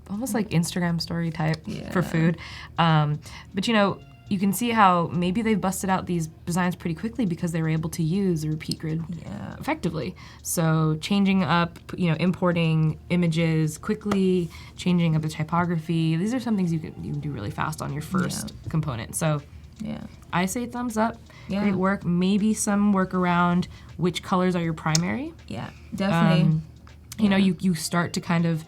almost like Instagram story type for food. But you can see how maybe they've busted out these designs pretty quickly because they were able to use the repeat grid effectively. So changing up, importing images quickly, changing up the typography. These are some things you can do really fast on your first component. So I say thumbs up. Great work. Maybe some work around which colors are your primary. Yeah, definitely. You start to kind of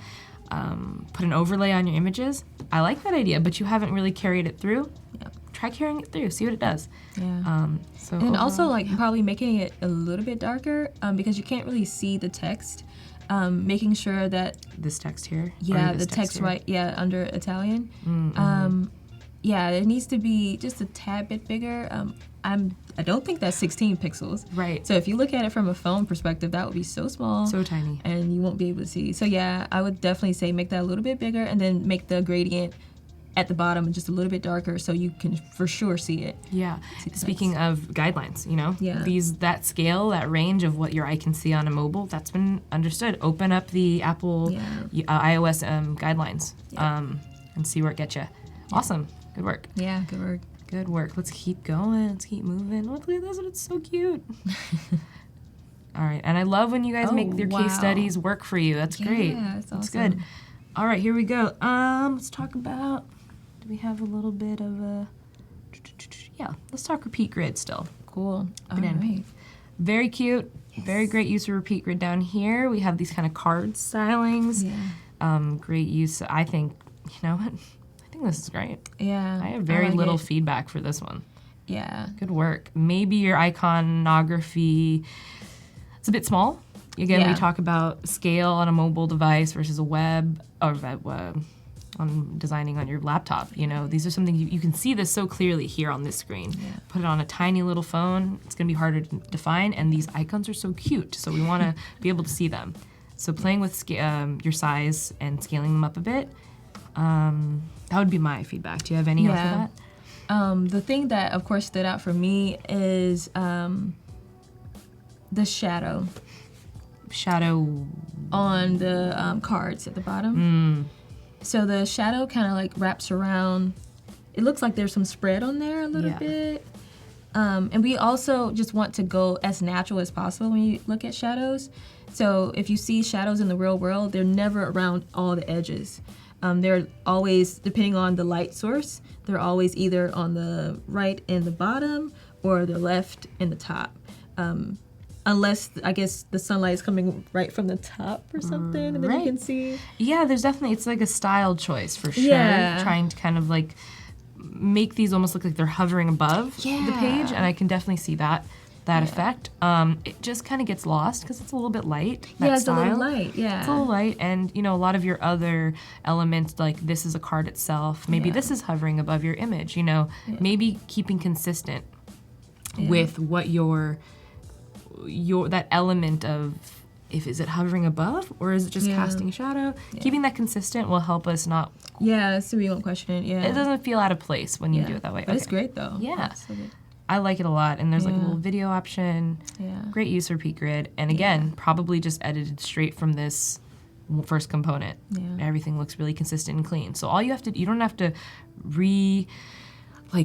put an overlay on your images. I like that idea, but you haven't really carried it through. Try carrying it through, see what it does. And overall, also probably making it a little bit darker because you can't really see the text. Making sure that this text here. The text right under Italian. It needs to be just a tad bit bigger. I don't think that's 16 pixels. Right. So if you look at it from a phone perspective, that would be so small. So tiny. And you won't be able to see. So I would definitely say make that a little bit bigger and then make the gradient at the bottom just a little bit darker so you can for sure see it. Yeah. Speaking of guidelines, that scale, that range of what your eye can see on a mobile, that's been understood. Open up the Apple iOS guidelines and see where it gets you. Awesome. Good work. Yeah, good work. Good work. Let's keep going. Let's keep moving. Look at this. It's so cute. All right. And I love when you guys make your case studies work for you. That's great. Yeah, that's awesome. That's good. All right, here we go. Let's talk about, do we have a little bit of a, let's talk repeat grid still. Cool. All right. Very cute. Yes. Very great use of repeat grid down here. We have these kind of card stylings. Yeah. Great use. I think, I think this is great. Yeah. I have very little feedback for this one. Yeah. Good work. Maybe your iconography, it's a bit small. Again, we talk about scale on a mobile device versus a web, or on designing on your laptop. These are something you can see this so clearly here on this screen. Yeah. Put it on a tiny little phone, it's going to be harder to define, and these icons are so cute, so we want to be able to see them. So playing with your size and scaling them up a bit, that would be my feedback. Do you have any after that? The thing that, of course, stood out for me is the shadow. Shadow on the cards at the bottom. So the shadow kind of like wraps around. It looks like there's some spread on there a little bit. And we also just want to go as natural as possible when you look at shadows. So if you see shadows in the real world, they're never around all the edges. They're always, depending on the light source, they're always either on the right and the bottom or the left and the top. Unless, I guess, the sunlight is coming right from the top or something, and then you can see. Yeah, there's definitely, it's like a style choice for sure. Yeah. Trying to kind of like make these almost look like they're hovering above the page, and I can definitely see that effect. It just kind of gets lost because it's a little bit light. It's a little light, It's a little light, and a lot of your other elements, like this is a card itself, maybe this is hovering above your image, maybe keeping consistent with what your that element of, is it hovering above or is it just casting shadow? Keeping that consistent will help us not. So we won't question it. It doesn't feel out of place when you do it that way. But it's great though. Yeah. So good. I like it a lot. And there's like a little video option. Yeah. Great use for Peak Grid. And again, probably just edited straight from this first component. Yeah. Everything looks really consistent and clean. So all you have to, you don't have to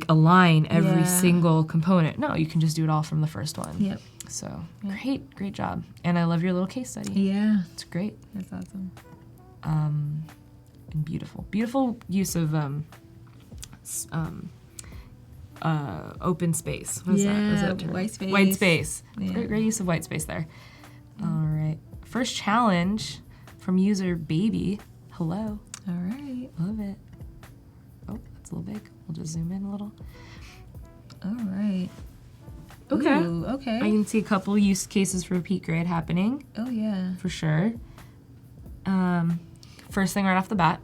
align every single component. No, you can just do it all from the first one. Yep. So great job. And I love your little case study. Yeah. It's great. That's awesome. And beautiful use of open space. What is that? What is that term? White space. White space. Yeah. Great use of white space there. All right. First challenge from user Baby. Hello. All right. Love it. Oh, that's a little big. We'll just zoom in a little. All right. Okay. Ooh, okay. I can see a couple use cases for Peak Grid happening. Oh, yeah. For sure. First thing right off the bat,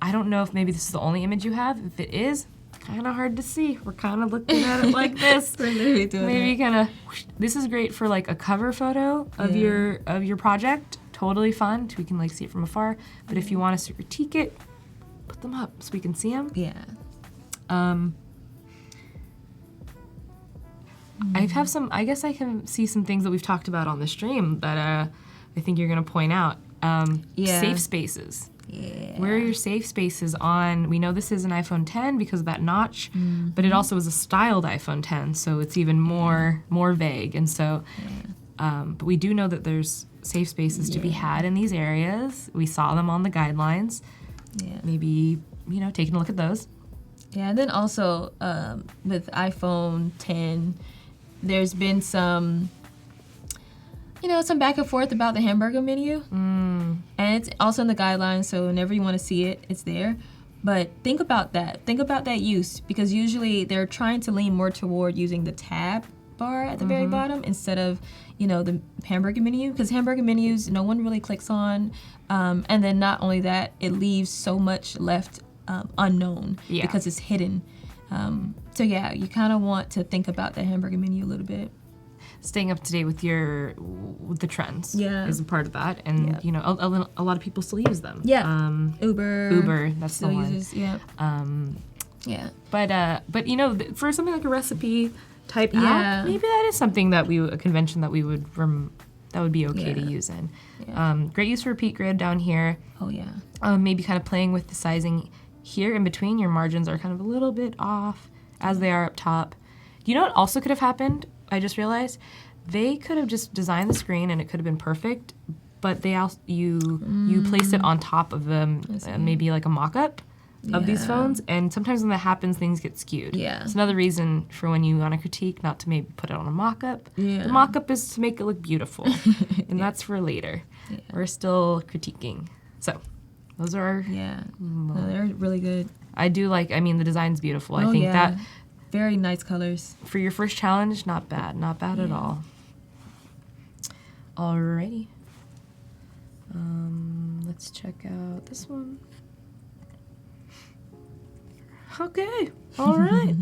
I don't know if maybe this is the only image you have. If it is, kind of hard to see. We're kind of looking at it like this. We're literally doing Maybe kind of. This is great for like a cover photo of your project. Totally fun. We can like see it from afar. But if you want us to critique it, put them up so we can see them. Yeah. I have some. I guess I can see some things that we've talked about on the stream that I think you're gonna point out. Safe spaces. Yeah. Where are your safe spaces on? We know this is an iPhone 10 because of that notch, but it also is a styled iPhone 10, so it's even more vague. And so, but we do know that there's safe spaces to be had in these areas. We saw them on the guidelines. Yeah. Maybe taking a look at those. Yeah, and then also with iPhone 10, there's been some back and forth about the hamburger menu. And it's also in the guidelines, so whenever you want to see it, it's there. But think about that. Think about that use, because usually they're trying to lean more toward using the tab bar at the very bottom instead of, the hamburger menu, because hamburger menus, no one really clicks on. And then not only that, it leaves so much left unknown because it's hidden. So yeah, you kind of want to think about the hamburger menu a little bit. Staying up to date with the trends is a part of that, and a lot of people still use them. Uber, that's still the one. uses, But for something like a recipe type app, maybe that is something that a convention that we would that would be okay to use in. Great use for Peak Grid down here. Oh yeah. Maybe kind of playing with the sizing here in between. Your margins are kind of a little bit off as they are up top. You know what also could have happened? I just realized they could have just designed the screen and it could have been perfect, but they also you placed it on top of maybe like a mock-up of these phones, and sometimes when that happens, things get skewed. Yeah. It's another reason for when you want to critique not to maybe put it on a mock-up. Yeah. The mock-up is to make it look beautiful, and that's for later. Yeah. We're still critiquing. So those are no, they're really good. I do like. I mean, the design's beautiful. I think that. Very nice colors. For your first challenge, not bad. Not bad at all. Alrighty. Let's check out this one. Okay. All right.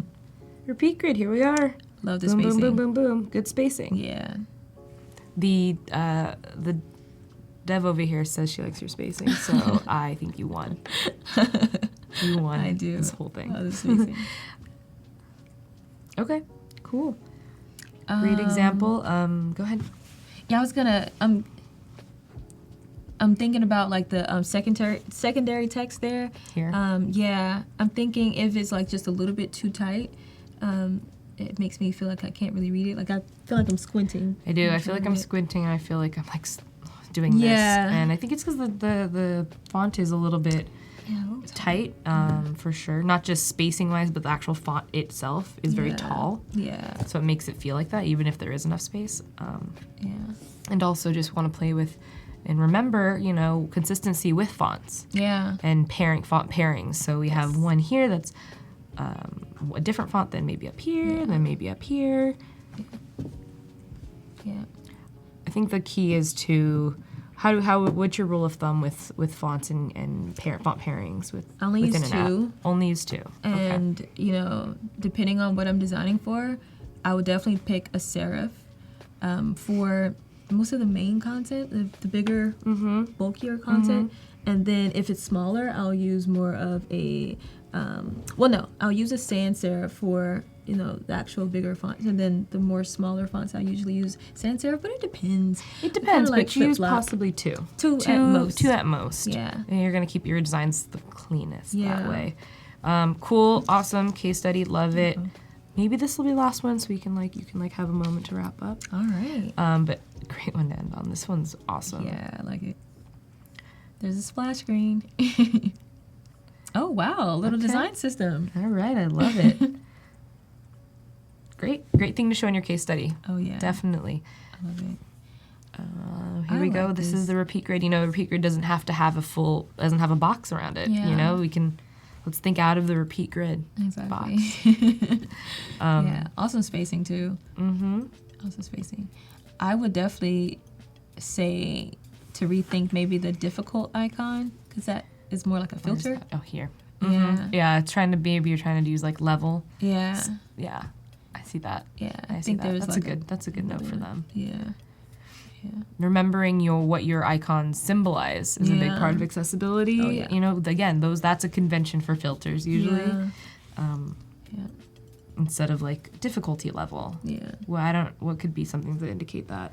Your Peak Grid, here we are. Love the boom, spacing. Boom, boom, boom, boom. Good spacing. Yeah. The dev over here says she likes your spacing, so I think you won. You won. I do. This whole thing. Love the spacing. Okay, cool. Great example. Go ahead. Yeah, I was gonna. I'm thinking about like the secondary text there. Here. Yeah, I'm thinking if it's like just a little bit too tight, it makes me feel like I can't really read it. Like I feel like I'm squinting. I do. I feel like I'm squinting, and I feel like I'm like doing this. And I think it's because the font is a little bit. Tight, for sure. Not just spacing wise, but the actual font itself is very tall. Yeah. So it makes it feel like that, even if there is enough space. And also just want to play with and remember, consistency with fonts. Yeah. And font pairings. So we have one here that's a different font than maybe up here, and then maybe up here. Yeah. I think the key is to what's your rule of thumb with fonts and font pairings with only within use an two. App? Only use two. And depending on what I'm designing for, I would definitely pick a serif for most of the main content, the bigger, bulkier content. And then if it's smaller, I'll use more of a I'll use a sans serif for you know, the actual bigger fonts, and then the more smaller fonts I usually use sans serif, but it depends. It depends, Kinda like but use flip-flop. possibly two. Two at most. Two at most. Yeah. And you're gonna keep your designs the cleanest that Yeah. way. Cool, awesome case study, love it. Maybe this will be the last one, so you can have a moment to wrap up. All right. But great one to end on. This one's awesome. Yeah, I like it. There's a splash screen. Oh wow, little Okay. design system. All right, I love it. Great thing to show in your case study. Oh yeah, Definitely. I love it. Here we I go. like This this. is the repeat grid. You know, the repeat grid doesn't have to have doesn't have a box around it. Yeah. You know, let's think out of the repeat grid Exactly. box. Yeah, awesome spacing too. Mm-hmm. Awesome spacing. I would definitely say to rethink maybe the difficult icon, because that is more like a filter. Oh, here. Yeah. Mm-hmm. Yeah, you're trying to use like level. Yeah. Yeah, I see that. Yeah. I I see think that. there's That's a good note for them. Yeah. Yeah. Remembering what your icons symbolize is a big Yeah. part of accessibility. Oh, yeah. You know, again, that's a convention for filters usually. Yeah. Yeah. Instead of like difficulty level. Yeah. Well, what could be something to indicate that?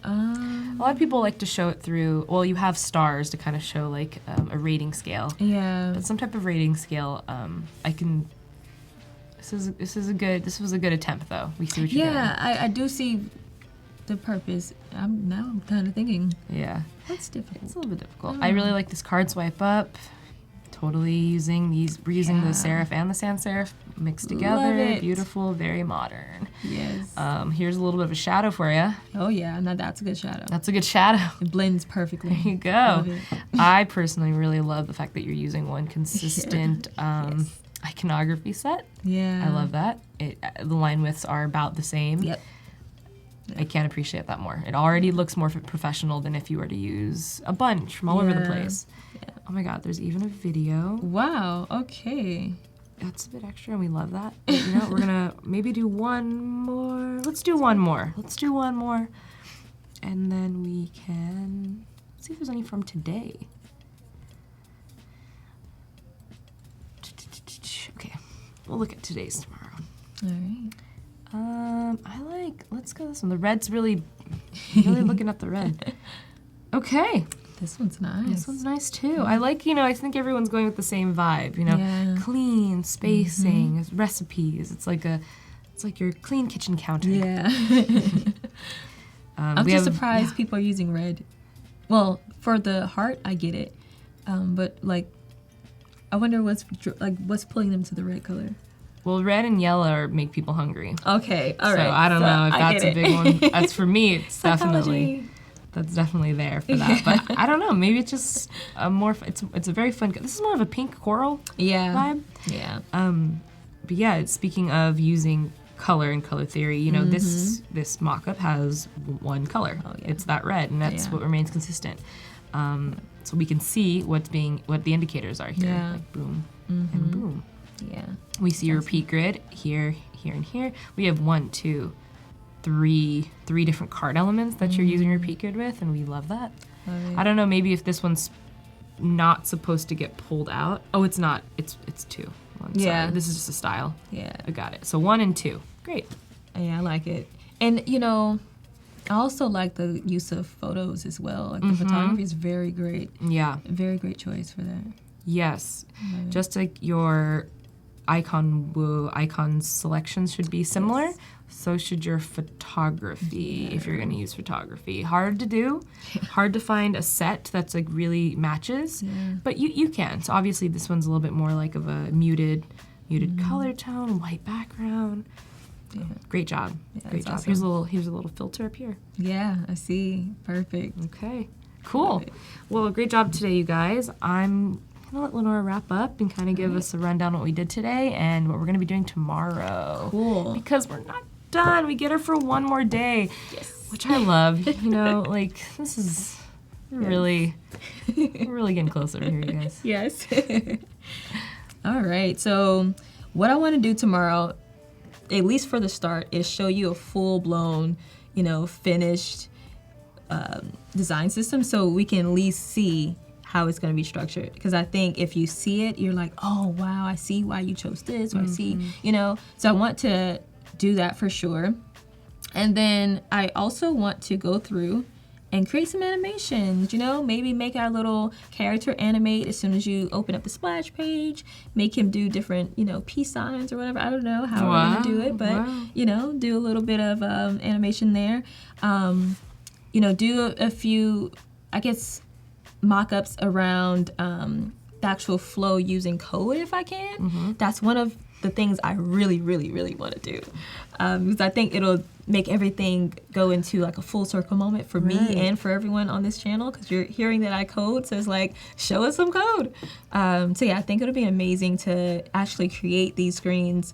A lot of people like to show it through, well, you have stars to kind of show like a rating scale. Yeah. But some type of rating scale, this was a good attempt though. We see what you're Yeah, I do see the purpose. I'm kind of thinking doing. Yeah. that's difficult. It's a little bit difficult. I really like this card swipe up. Totally using the serif and the sans serif mixed together. it. Beautiful, very modern. Yes. Here's a little bit of a shadow for you. Oh yeah, now that's a good shadow. That's a good shadow. It blends perfectly. There you go. Love it. I personally really love the fact that you're using one consistent Yes. iconography set. Yeah. I love that. The line widths are about the same. Yep. I can't appreciate that more. It already looks more professional than if you were to use a bunch from all over the Yeah. place. Yeah. Oh my god, there's even a video. Wow. Okay. That's a bit extra and we love that. But, you know, we're gonna maybe do one more. Let's do one more. And then we can see if there's any from today. Okay, we'll look at today's tomorrow. All right. Let's go this one. The red's really looking at the red. Okay, This one's nice. this one's nice too. I think everyone's going with the same vibe, you know, Yeah. clean spacing, recipes. It's like your clean kitchen counter. Yeah. I'm we just have- surprised people are using red. Well, for the heart, I get it, but like, I wonder what's pulling them to the red color. Well, red and yellow make people hungry. Okay, all So right. I don't know if I that's get a it. big one. That's for me. It's definitely. Psychology. That's definitely there for that. But I don't know. Maybe it's just a more. It's a very fun. This is more of a pink coral Yeah. vibe. Yeah. But yeah, speaking of using color and color theory, you know, this mock-up has one color. Oh, yeah. It's that red, and that's Yeah. what remains consistent. So we can see what the indicators are here, Yeah. like boom and boom. Yeah. We see a repeat grid here, here, and here. We have 1, 2, 3 different card elements that you're using repeat grid with, and we love that. Love it. I don't know, maybe if this one's not supposed to get pulled out. Oh, it's not. It's 2. Yeah. Sorry. This is just a style. Yeah. I got it. So 1 and 2. Great. Yeah, I like it. And you know, I also like the use of photos as well. Like the photography is very great. Yeah. Very great choice for that. Yes. Just like your icon selections should be similar, Yes. so should your photography if you're going to use photography. Hard to do, hard to find a set that's like really matches, but you can. So obviously this one's a little bit more like of a muted color tone, white background. Yeah. Great job. Yeah, Great that's job. awesome. Here's a little filter up here. Yeah, I see. Perfect. Okay. Cool. Love it. Well, great job today, you guys. I'm gonna let Lenora wrap up and kind of give us a rundown of what we did today and what we're gonna be doing tomorrow. Cool. Because we're not done. We get her for one more day. Yes. Which I love. You know, like this is really we're really getting close over here, you guys. Yes. All right. So, what I want to do tomorrow, at least for the start, is show you a full-blown, finished design system, so we can at least see how it's going to be structured. Because I think if you see it, you're like, oh, wow, I see why you chose this, or I see, you know. So I want to do that for sure. And then I also want to go through and create some animations, you know, maybe make our little character animate as soon as you open up the splash page, make him do different, you know, peace signs or whatever. I don't know how we're going to do it, but, you know, do a little bit of animation there. You know, do a few, I guess, mock-ups around the actual flow using code if I can. That's one of the things I really, really, really want to do. Because I think it'll make everything go into like a full circle moment for me and for everyone on this channel, because you're hearing that I code, so it's like, show us some code. So yeah, I think it'll be amazing to actually create these screens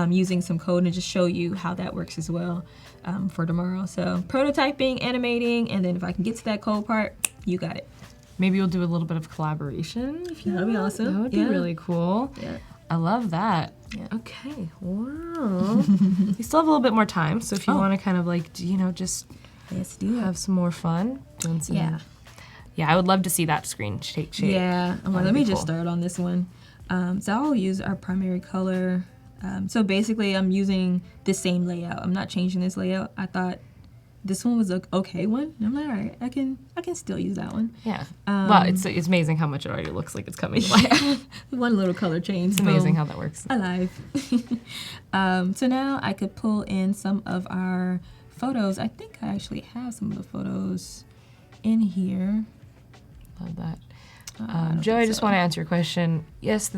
using some code and just show you how that works as well for tomorrow. So prototyping, animating, and then if I can get to that code part, you got it. Maybe you'll do a little bit of collaboration. If you That'd be awesome. That would be really cool. Yeah. I love that. Yeah. Okay, well, we still have a little bit more time, so if you want to kind of like, you know, just let's do it. have some more fun doing some. Yeah. Yeah, I would love to see that screen take shape. Yeah, well, let me just start on this one. So I'll use our primary color. So basically I'm using the same layout. I'm not changing this layout. I thought this one was an okay one. And I'm like, all right, I can still use that one. Yeah. Well, it's amazing how much it already looks like it's coming to life. One little color change. It's amazing how that works. Alive. So now I could pull in some of our photos. I think I actually have some of the photos in here. Love that. Joe, I just want to answer your question. Yes,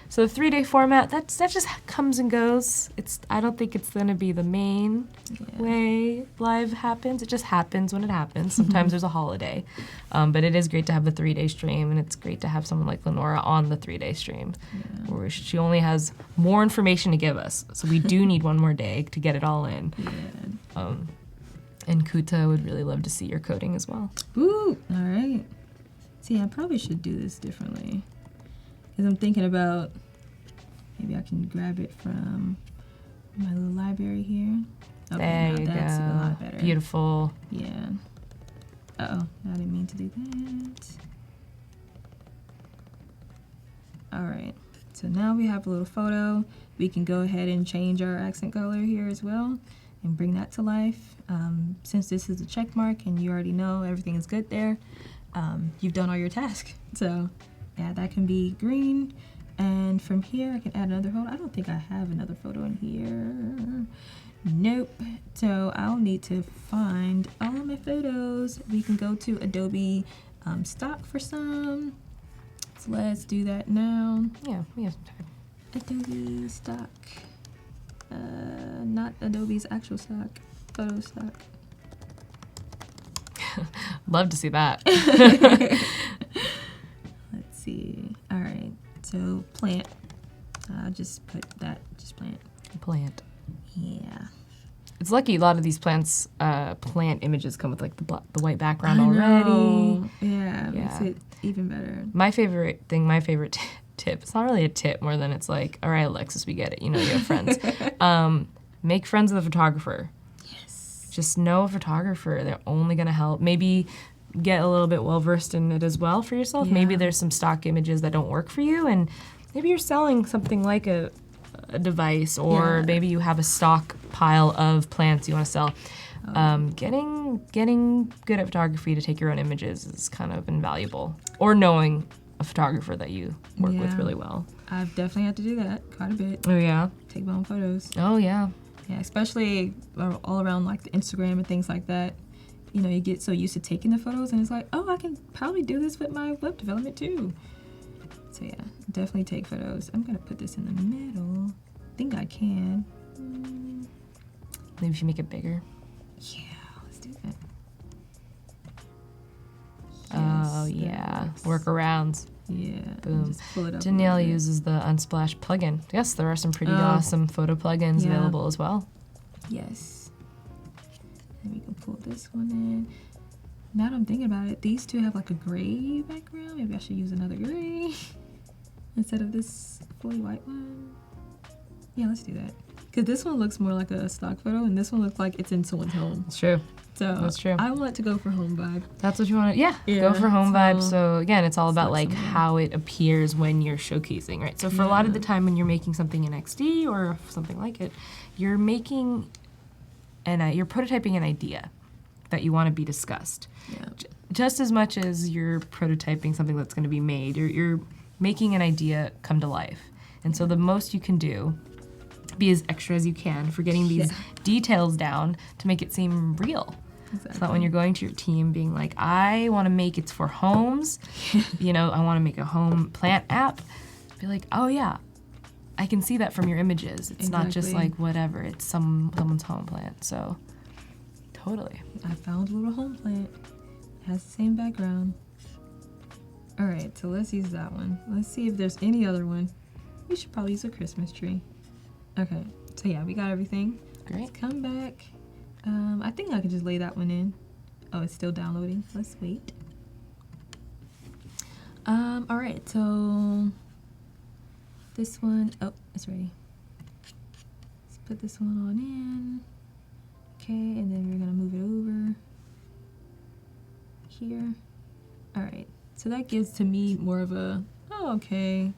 so the 3-day format, that just comes and goes. I don't think it's going to be the main way live happens. It just happens when it happens. Sometimes there's a holiday. But it is great to have the 3-day stream, and it's great to have someone like Lenora on the 3-day stream, where she only has more information to give us. So we do need one more day to get it all in. Yeah. And Kuta would really love to see your coding as well. Ooh, all right. See, I probably should do this differently, because I'm thinking about maybe I can grab it from my little library here. Okay, there you that's go. a lot better. Beautiful. Yeah. Uh-oh, I didn't mean to do that. All right, so now we have a little photo. We can go ahead and change our accent color here as well and bring that to life. Since this is a check mark and you already know everything is good there, you've done all your tasks. So yeah, that can be green. And from here, I can add another photo. I don't think I have another photo in here. Nope. So I'll need to find all of my photos. We can go to Adobe Stock for some. So let's do that now. Yeah, we have some time. Adobe Stock. Not Adobe's actual stock. Photo stock. Love to see that. Let's see. All right. So plant. I'll just put that. Just plant. Plant. Yeah. It's lucky a lot of these plant images come with like the white background already. Yeah, makes it even better. My favorite tip, it's not really a tip more than it's like, all right, Alexis, we get it. You know, you have friends. Make friends with a photographer. Yes. Just know a photographer. They're only going to help. Maybe get a little bit well-versed in it as well for yourself. Yeah. Maybe there's some stock images that don't work for you, and maybe you're selling something like a device, or maybe you have a stock pile of plants you want to sell. Getting good at photography to take your own images is kind of invaluable. Or knowing a photographer that you work with really well. I've definitely had to do that quite a bit. Oh yeah? Take my own photos. Oh yeah. Yeah, especially all around like the Instagram and things like that. You know, you get so used to taking the photos, and it's like, oh, I can probably do this with my web development too. So yeah, definitely take photos. I'm gonna put this in the middle. I think I can. Maybe if you make it bigger. Yeah, let's do that. Oh yeah, workarounds. Yeah. Boom. Just pull it up. Danielle uses the Unsplash plugin. Yes, there are some pretty awesome photo plugins available as well. Yes. And we can pull this one in. Now that I'm thinking about it, these two have like a gray background. Maybe I should use another gray instead of this fully white one. Yeah, let's do that. Because this one looks more like a stock photo, and this one looks like it's in someone's home. It's true. So That's true. I want to go for home vibe. That's what you want to, Yeah, go for home vibe. So again, it's all about like like something. how it appears when you're showcasing, right? So for a lot of the time when you're making something in XD or something like it, you're making you're prototyping an idea that you want to be discussed. Yeah. Just as much as you're prototyping something that's going to be made, you're making an idea come to life. And so the most you can do, be as extra as you can for getting these details down to make it seem real. Exactly. So that when you're going to your team being like, I want to make it's for homes, you know, I want to make a home plant app, be like, oh yeah, I can see that from your images. It's not just Exactly. like whatever, it's someone's home plant. So totally. I found a little home plant. It has the same background. All right, so let's use that one. Let's see if there's any other one. We should probably use a Christmas tree. Okay, so yeah, we got everything. Great. Let's come back. I think I can just lay that one in. Oh, it's still downloading. Let's wait. All right, so this one, oh, it's ready. Let's put this one on in. Okay, and then we're gonna move it over here. All right, so that gives to me more of a, oh, okay,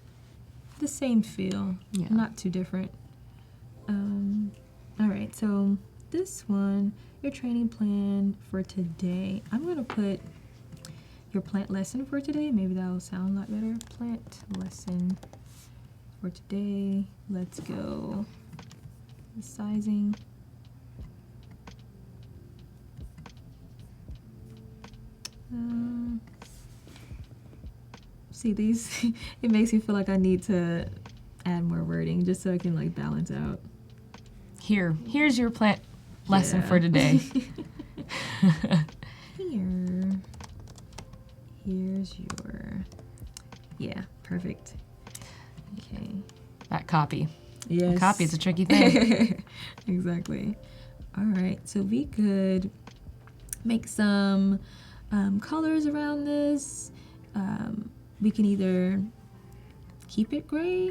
the same feel, Yeah. not too different. All right, so this one, your training plan for today. I'm gonna put your plant lesson for today. Maybe that'll sound a lot better. Plant lesson for today. Let's go. The sizing. See these? It makes me feel like I need to add more wording just so I can like balance out. Here's your plant lesson for today. Here's your, yeah, perfect. Okay. That copy. Yes. Copy, it's a tricky thing. Exactly. All right, so we could make some colors around this. We can either keep it gray.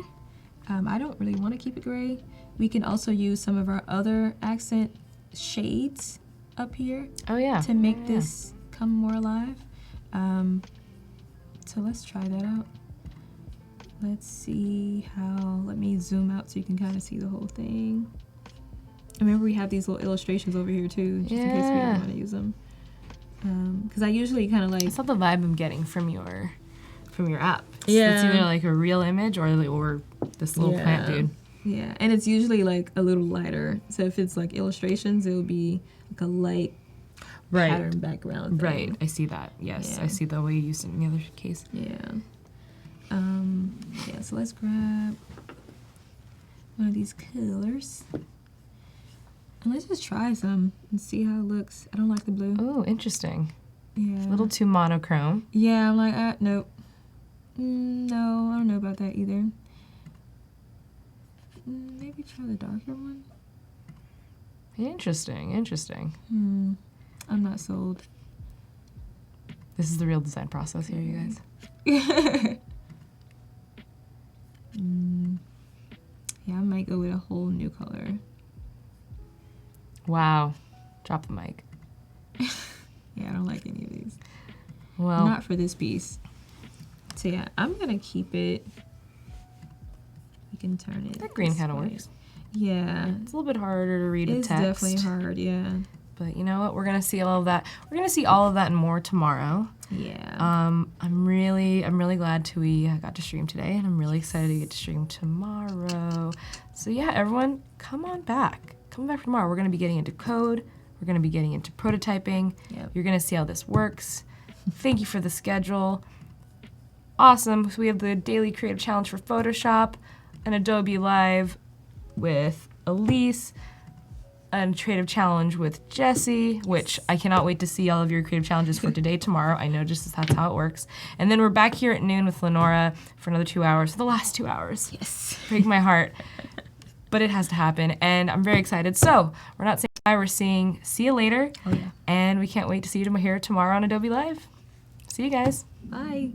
I don't really want to keep it gray. We can also use some of our other accent shades up here Oh yeah. to make this come more alive. So let's try that out. Let's see how, let me zoom out so you can kind of see the whole thing. Remember we have these little illustrations over here too, just in case we don't want to use them. Because I usually kind of like... That's not the vibe I'm getting from your app. Yeah. It's either like a real image or this little plant dude. Yeah, and it's usually like a little lighter. So if it's like illustrations, it will be like a light pattern background thing. Right, I see that. Yes, Yeah. I see the way you used it in the other case. Yeah. Yeah, so let's grab one of these colors. And let's just try some and see how it looks. I don't like the blue. Oh, interesting. Yeah. A little too monochrome. Yeah, I'm like, nope. No, I don't know about that either. Maybe try the darker one. Interesting. I'm not sold. This is the real design process here, you guys. Yeah, I might go with a whole new color. Wow. Drop the mic. Yeah, I don't like any of these. Well, Not for this piece. So yeah, I'm gonna keep it. We can turn it. that green this kind of way. works. Yeah. It's a little bit harder to read with It's text. definitely hard, yeah. But you know what? We're gonna see all of that. We're gonna see all of that and more tomorrow. Yeah. I'm really glad we got to stream today, and I'm really excited to get to stream tomorrow. So yeah, everyone, come on back. Come back for tomorrow. We're gonna be getting into code. We're gonna be getting into prototyping. Yep. You're gonna see how this works. Thank you for the schedule. Awesome. So we have the daily creative challenge for Photoshop, an Adobe Live with Elise, a creative challenge with Jessie, which I cannot wait to see all of your creative challenges for today, tomorrow. I know just that's how it works. And then we're back here at noon with Lenora for another 2 hours, for the last 2 hours. Yes. Break my heart. But it has to happen, and I'm very excited. So we're not saying bye, we're saying see you later. Oh yeah. And we can't wait to see you here tomorrow on Adobe Live. See you guys. Bye.